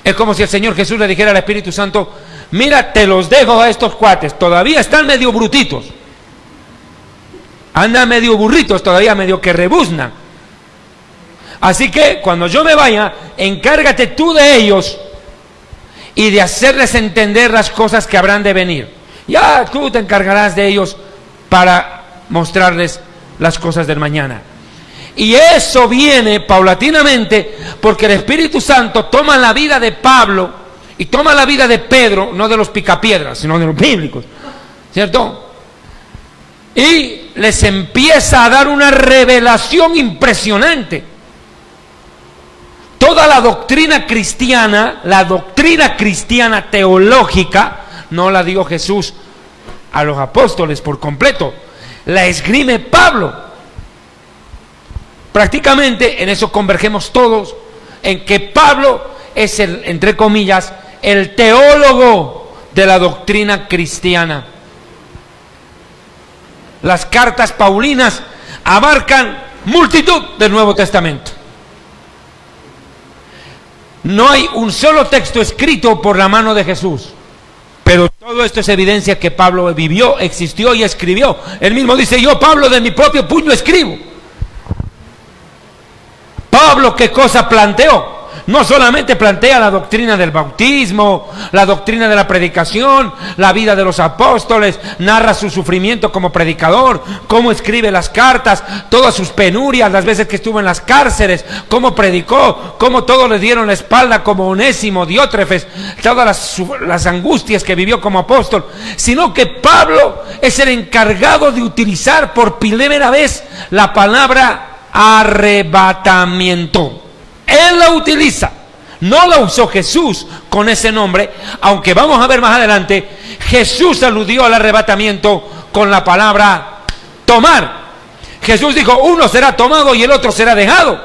es como si el Señor Jesús le dijera al Espíritu Santo: mira, te los dejo a estos cuates, todavía están medio brutitos, andan medio burritos, todavía medio que rebuznan, así que cuando yo me vaya, encárgate tú de ellos y de hacerles entender las cosas que habrán de venir. Ya tú te encargarás de ellos para mostrarles las cosas del mañana. Y eso viene paulatinamente, porque el Espíritu Santo toma la vida de Pablo y toma la vida de Pedro, no de los picapiedras, sino de los bíblicos, ¿cierto? Y les empieza a dar una revelación impresionante. Toda la doctrina cristiana teológica, no la dio Jesús a los apóstoles por completo, la esgrime Pablo. Prácticamente en eso convergemos todos, en que Pablo es el, entre comillas, el teólogo de la doctrina cristiana. Las cartas paulinas abarcan multitud del Nuevo Testamento. No hay un solo texto escrito por la mano de Jesús, pero todo esto es evidencia que Pablo vivió, existió y escribió. Él mismo dice: yo, Pablo, de mi propio puño escribo. Pablo, ¿qué cosa planteó? no solamente plantea la doctrina del bautismo, la doctrina de la predicación, la vida de los apóstoles, narra su sufrimiento como predicador, cómo escribe las cartas, todas sus penurias, las veces que estuvo en las cárceles, cómo predicó, cómo todos le dieron la espalda como Onésimo, Diótrefes, todas las angustias que vivió como apóstol, sino que Pablo es el encargado de utilizar por primera vez la palabra arrebatamiento. Él la utiliza, no la usó Jesús con ese nombre, aunque vamos a ver más adelante, Jesús aludió al arrebatamiento con la palabra tomar. Jesús dijo, uno será tomado y el otro será dejado.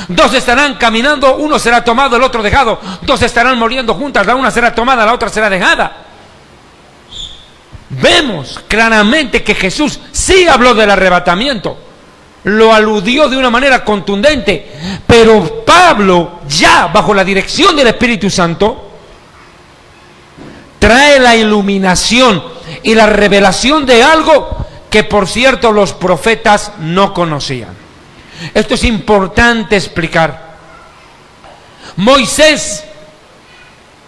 Dos estarán caminando, uno será tomado, el otro dejado. Dos estarán muriendo juntas, la una será tomada, la otra será dejada. Vemos claramente que Jesús sí habló del arrebatamiento, lo aludió de una manera contundente, pero Pablo, ya bajo la dirección del Espíritu Santo, trae la iluminación y la revelación de algo que, por cierto, los profetas no conocían. Esto es importante explicar. Moisés,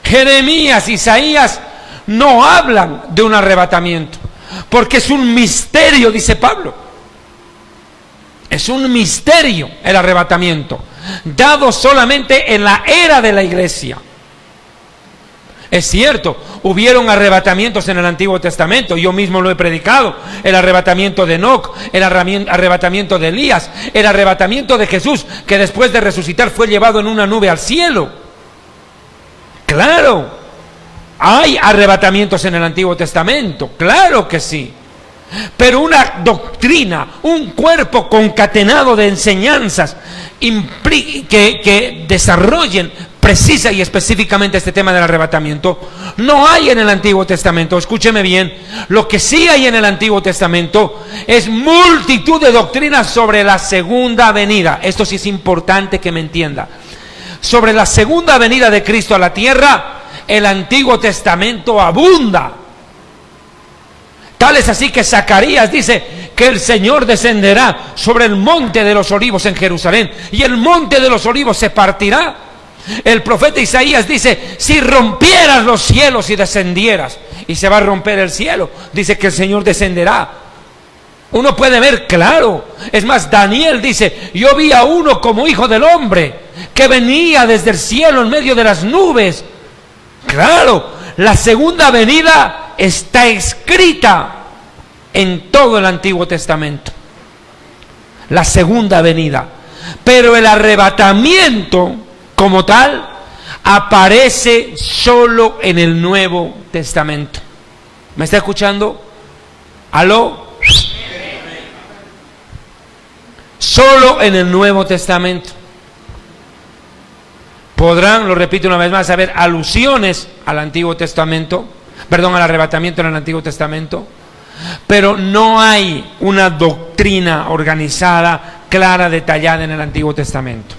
Jeremías, Isaías no hablan de un arrebatamiento, porque es un misterio, dice Pablo. Es un misterio el arrebatamiento, dado solamente en la era de la iglesia. Es cierto, hubieron arrebatamientos en el Antiguo Testamento, yo mismo lo he predicado, el arrebatamiento de Enoc, el arrebatamiento de Elías, el arrebatamiento de Jesús, que después de resucitar fue llevado en una nube al cielo. Claro, hay arrebatamientos en el Antiguo Testamento, claro que sí. Pero una doctrina, un cuerpo concatenado de enseñanzas que desarrollen precisa y específicamente este tema del arrebatamiento, no hay en el Antiguo Testamento. Escúcheme bien, lo que sí hay en el Antiguo Testamento es multitud de doctrinas sobre la segunda venida. Esto sí es importante que me entienda. Sobre la segunda venida de Cristo a la tierra, el Antiguo Testamento abunda. Tal es así que Zacarías dice que el Señor descenderá sobre el monte de los olivos en Jerusalén, y el monte de los olivos se partirá. El profeta Isaías dice, si rompieras los cielos y descendieras, y se va a romper el cielo, dice que el Señor descenderá. Uno puede ver claro. Es más, Daniel dice, yo vi a uno como hijo del hombre, que venía desde el cielo en medio de las nubes. Claro, la segunda venida está escrita en todo el Antiguo Testamento, la segunda venida. Pero el arrebatamiento como tal aparece solo en el Nuevo Testamento. ¿Me está escuchando? ¿Aló? Solo en el Nuevo Testamento. Podrán, lo repito una vez más, haber alusiones al Antiguo Testamento, perdón, al arrebatamiento en el Antiguo Testamento, pero no hay una doctrina organizada, clara, detallada en el Antiguo Testamento.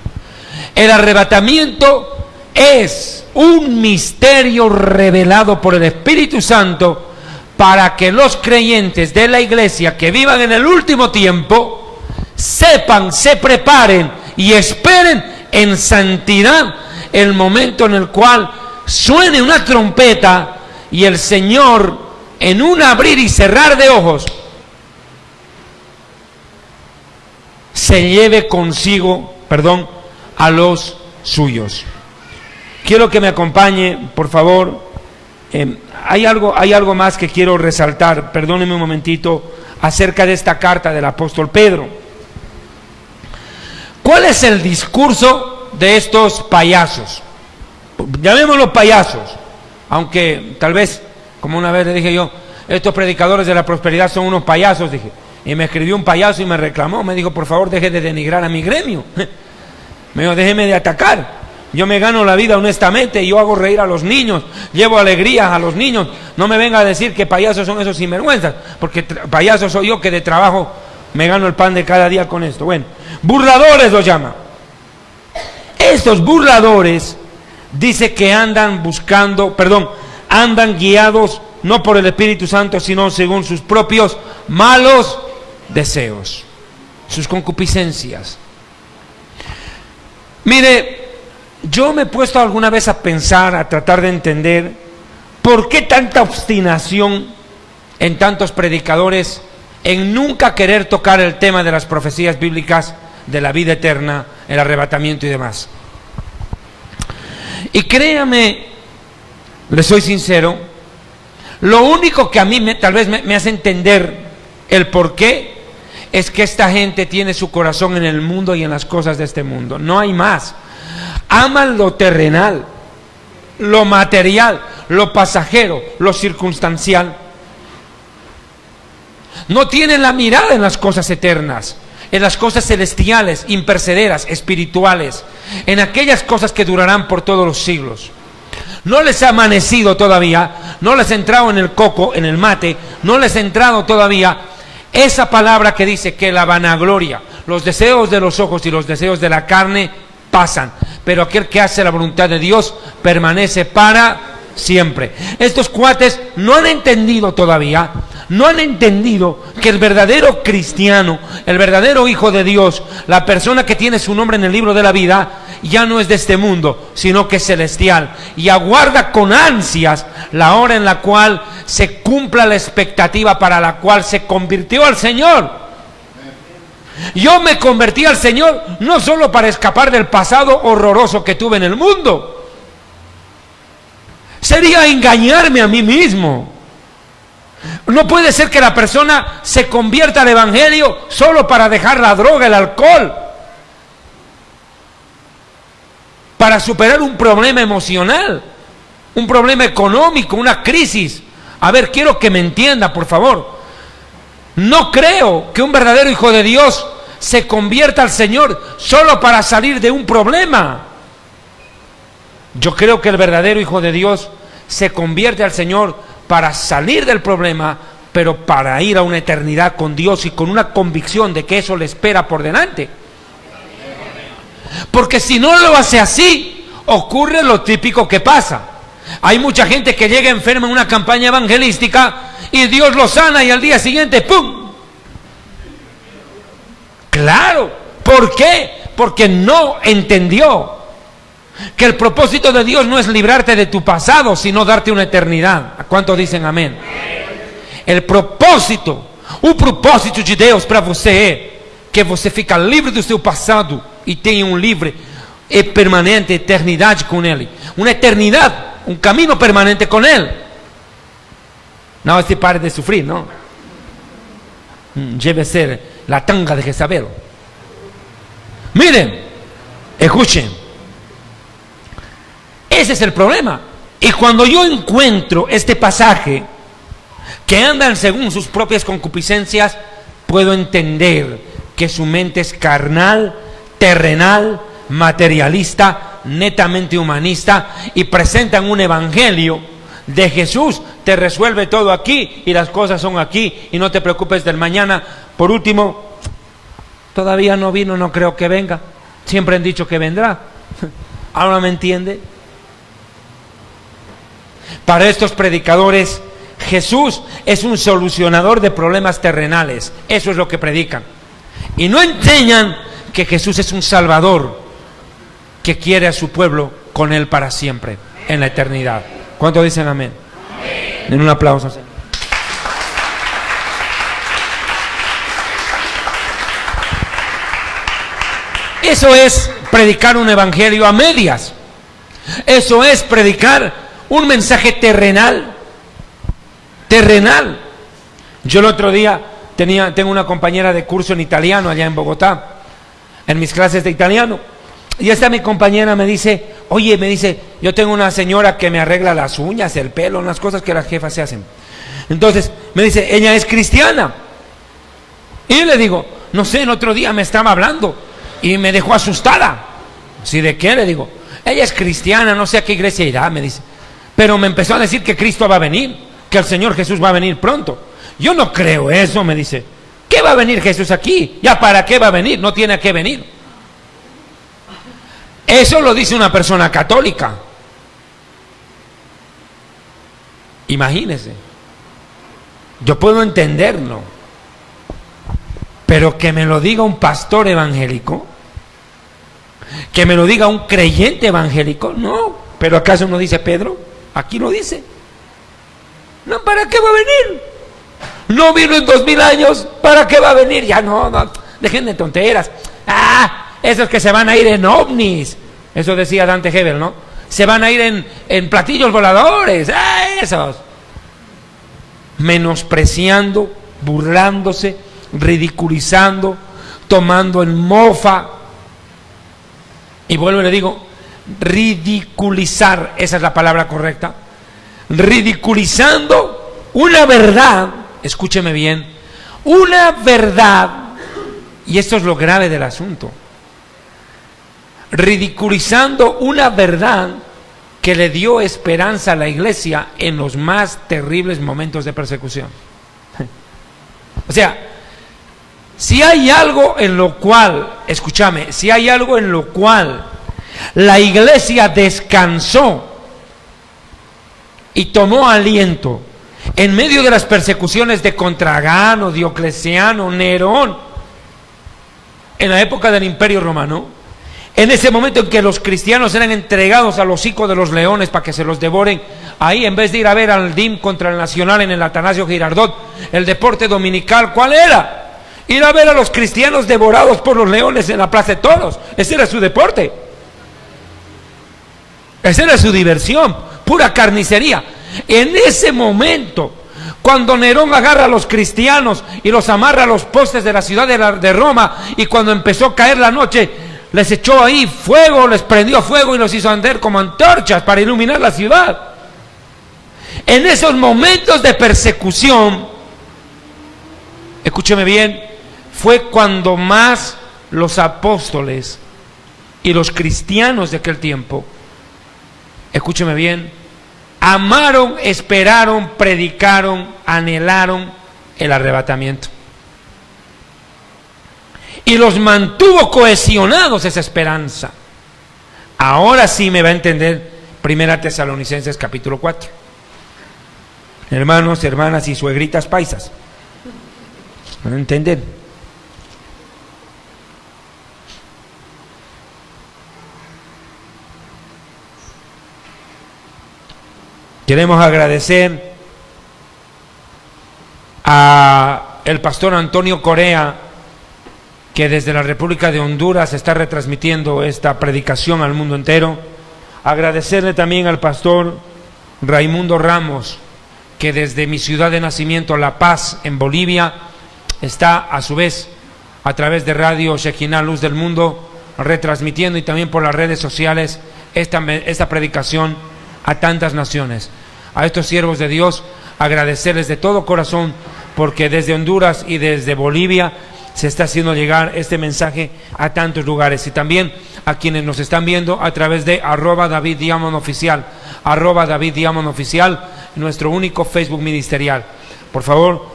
El arrebatamiento es un misterio revelado por el Espíritu Santo para que los creyentes de la iglesia que vivan en el último tiempo sepan, se preparen y esperen en santidad el momento en el cual suene una trompeta y el Señor, en un abrir y cerrar de ojos, se lleve consigo, a los suyos. Quiero que me acompañe, por favor. Hay algo más que quiero resaltar, perdónenme un momentito, acerca de esta carta del apóstol Pedro. ¿Cuál es el discurso de estos payasos? Llamémoslos payasos, aunque tal vez, como una vez le dije yo, estos predicadores de la prosperidad son unos payasos, dije. Y me escribió un payaso y me reclamó, me dijo, por favor, deje de denigrar a mi gremio. Me dijo, déjeme de atacar. Yo me gano la vida honestamente, yo hago reír a los niños, llevo alegría a los niños. No me venga a decir que payasos son esos sinvergüenzas, porque payaso soy yo que de trabajo me gano el pan de cada día con esto. Bueno, burladores los llama. Estos burladores dice que andan guiados no por el Espíritu Santo, sino según sus propios malos deseos, sus concupiscencias. Mire, yo me he puesto alguna vez a pensar, a tratar de entender por qué tanta obstinación en tantos predicadores en nunca querer tocar el tema de las profecías bíblicas de la vida eterna, el arrebatamiento y demás. Y créame, le soy sincero, lo único que a mí tal vez me hace entender el por qué es que esta gente tiene su corazón en el mundo y en las cosas de este mundo. No hay más. Aman lo terrenal, lo material, lo pasajero, lo circunstancial. No tienen la mirada en las cosas eternas, en las cosas celestiales, imperecederas, espirituales, en aquellas cosas que durarán por todos los siglos. No les ha amanecido todavía, no les ha entrado en el coco, en el mate, no les ha entrado todavía esa palabra que dice que la vanagloria, los deseos de los ojos y los deseos de la carne pasan, pero aquel que hace la voluntad de Dios permanece para siempre. Estos cuates no han entendido todavía, no han entendido que el verdadero cristiano, el verdadero hijo de Dios, la persona que tiene su nombre en el libro de la vida, ya no es de este mundo, sino que es celestial, y aguarda con ansias la hora en la cual se cumpla la expectativa para la cual se convirtió al Señor. Yo me convertí al Señor no solo para escapar del pasado horroroso que tuve en el mundo. Sería engañarme a mí mismo. No puede ser que la persona se convierta al evangelio solo para dejar la droga, el alcohol, para superar un problema emocional, un problema económico, una crisis. A ver, quiero que me entienda, por favor. No creo que un verdadero hijo de Dios se convierta al Señor solo para salir de un problema. Yo creo que el verdadero hijo de Dios se convierte al Señor para salir del problema, pero para ir a una eternidad con Dios y con una convicción de que eso le espera por delante. Porque si no lo hace así, ocurre lo típico que pasa. Hay mucha gente que llega enferma en una campaña evangelística y Dios lo sana y al día siguiente ¡pum! Claro, ¿por qué? Porque no entendió que el propósito de Dios no es librarte de tu pasado, sino darte una eternidad. ¿A cuántos dicen amén? El propósito, o propósito de Deus para você é que você fica livre do seu passado e tenha livre e permanente eternidade com Ele. Uma eternidade, um caminho permanente com Ele. Não se pare de sofrer, não. Debe ser la tanga de Jezabel. Miren, escuchen. Ese es el problema. Y cuando yo encuentro este pasaje que andan según sus propias concupiscencias, puedo entender que su mente es carnal, terrenal, materialista, netamente humanista, y presentan un evangelio de Jesús, te resuelve todo aquí y las cosas son aquí y no te preocupes del mañana. Por último, todavía no vino, no creo que venga. Siempre han dicho que vendrá. ¿Ahora me entiende? Para estos predicadores, Jesús es un solucionador de problemas terrenales. Eso es lo que predican. Y no enseñan que Jesús es un salvador que quiere a su pueblo con Él para siempre, en la eternidad. ¿Cuántos dicen amén? Amén. Den un aplauso, Señor. Eso es predicar un evangelio a medias. Eso es predicar un mensaje terrenal. Terrenal. Yo el otro día tengo una compañera de curso en italiano allá en Bogotá, en mis clases de italiano. Y esta mi compañera me dice, oye, yo tengo una señora que me arregla las uñas, el pelo, unas cosas que las jefas se hacen. Entonces me dice, ella es cristiana. Y le digo, no sé, el otro día me estaba hablando y me dejó asustada. ¿Sí, de qué? Le digo, ella es cristiana, no sé a qué iglesia irá, me dice. Pero me empezó a decir que Cristo va a venir, que el Señor Jesús va a venir pronto. Yo no creo eso, me dice. ¿Qué va a venir Jesús aquí? ¿Ya para qué va a venir? No tiene a qué venir. Eso lo dice una persona católica. Imagínese. Yo puedo entenderlo. Pero que me lo diga un pastor evangélico, Que me lo diga un creyente evangélico, no. ¿Pero acaso no dice Pedro? Aquí lo dice. No, ¿para qué va a venir? No vino en 2000 años, ¿para qué va a venir? Ya no, dejen de tonteras. Esos que se van a ir en ovnis. Eso decía Dante Hebel, ¿no? Se van a ir en platillos voladores. Esos. Menospreciando, burlándose, ridiculizando, tomando en mofa. Y vuelvo y le digo, ridiculizar, esa es la palabra correcta. Ridiculizando una verdad, escúcheme bien, una verdad, y esto es lo grave del asunto, ridiculizando una verdad que le dio esperanza a la iglesia en los más terribles momentos de persecución. O sea, si hay algo en lo cual, escúchame, si hay algo en lo cual la iglesia descansó y tomó aliento en medio de las persecuciones de Contragano, Diocleciano, Nerón, en la época del Imperio Romano, en ese momento en que los cristianos eran entregados al hocico de los leones para que se los devoren, ahí en vez de ir a ver al DIM contra el Nacional en el Atanasio Girardot, el deporte dominical, ¿cuál era? Ir a ver a los cristianos devorados por los leones en la Plaza de Toros. Ese era su deporte, esa era su diversión, pura carnicería. En ese momento, cuando Nerón agarra a los cristianos y los amarra a los postes de la ciudad de Roma, y cuando empezó a caer la noche, les echó ahí fuego, les prendió fuego y los hizo andar como antorchas para iluminar la ciudad. En esos momentos de persecución, escúcheme bien, fue cuando más los apóstoles y los cristianos de aquel tiempo, escúcheme bien, amaron, esperaron, predicaron, anhelaron el arrebatamiento. Y los mantuvo cohesionados esa esperanza. Ahora sí me va a entender 1 Tesalonicenses capítulo 4. Hermanos, hermanas y suegritas paisas, ¿van a entender? Queremos agradecer a el pastor Antonio Correa, que desde la República de Honduras está retransmitiendo esta predicación al mundo entero. Agradecerle también al pastor Raimundo Ramos, que desde mi ciudad de nacimiento, La Paz, en Bolivia, está a su vez a través de Radio Shekinah Luz del Mundo retransmitiendo, y también por las redes sociales, esta predicación a tantas naciones. A estos siervos de Dios agradecerles de todo corazón, porque desde Honduras y desde Bolivia se está haciendo llegar este mensaje a tantos lugares, y también a quienes nos están viendo a través de @DavidDiamondOficial, @DavidDiamondOficial, nuestro único Facebook ministerial. Por favor,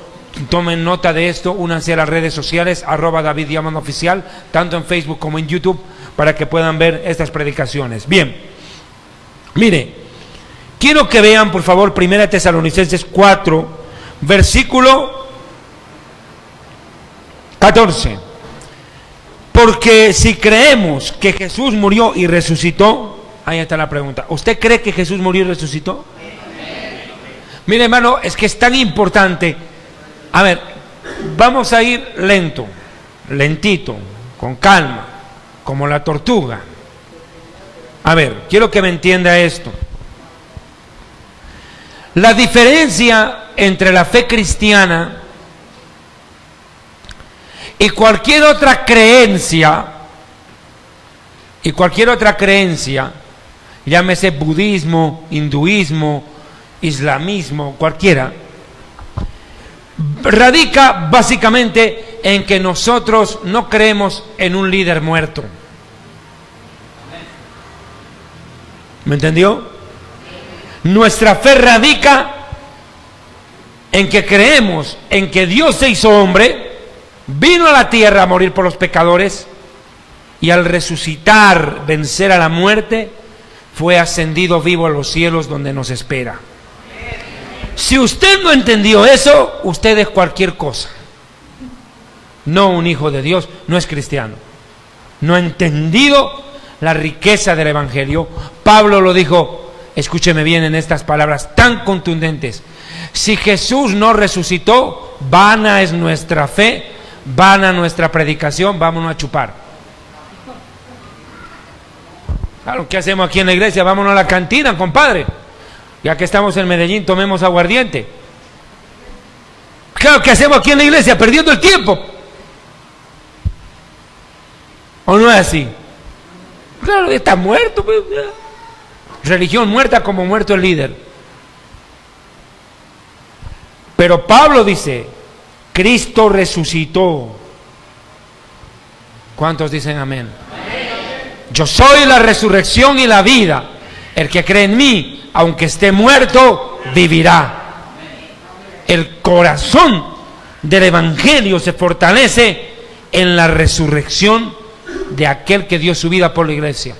tomen nota de esto, únanse a las redes sociales @DavidDiamondOficial, tanto en Facebook como en YouTube, para que puedan ver estas predicaciones. Bien, mire, quiero que vean por favor 1 Tesalonicenses 4, versículo 14. Porque si creemos que Jesús murió y resucitó, ahí está la pregunta, ¿usted cree que Jesús murió y resucitó? Mire, hermano, es que es tan importante. A ver, vamos a ir lentito, con calma, como la tortuga. A ver, quiero que me entienda esto. La diferencia entre la fe cristiana y cualquier otra creencia, llámese budismo, hinduismo, islamismo, cualquiera, radica básicamente en que nosotros no creemos en un líder muerto. ¿Me entendió? Nuestra fe radica en que creemos en que Dios se hizo hombre, vino a la tierra a morir por los pecadores, y al resucitar, vencer a la muerte, fue ascendido vivo a los cielos donde nos espera. Si usted no entendió eso, usted es cualquier cosa, no un hijo de Dios, no es cristiano. No ha entendido la riqueza del Evangelio. Pablo lo dijo, escúcheme bien en estas palabras tan contundentes: si Jesús no resucitó, vana es nuestra fe, vana nuestra predicación, vámonos a chupar. Claro, ¿qué hacemos aquí en la iglesia? Vámonos a la cantina, compadre. Ya que estamos en Medellín, tomemos aguardiente. Claro, ¿qué hacemos aquí en la iglesia? Perdiendo el tiempo. ¿O no es así? Claro, está muerto. Pues. Religión muerta como muerto el líder. Pero Pablo dice, Cristo resucitó. ¿Cuántos dicen amén? Yo soy la resurrección y la vida. El que cree en mí, aunque esté muerto, vivirá. El corazón del Evangelio se fortalece en la resurrección de aquel que dio su vida por la iglesia,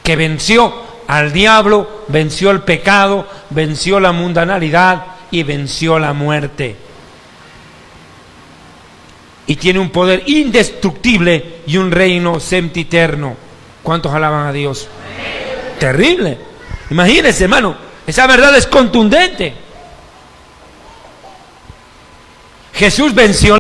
que venció al diablo, venció el pecado, venció la mundanalidad y venció la muerte. Y tiene un poder indestructible y un reino sempiterno. ¿Cuántos alaban a Dios? Terrible. Imagínense, hermano, esa verdad es contundente. Jesús venció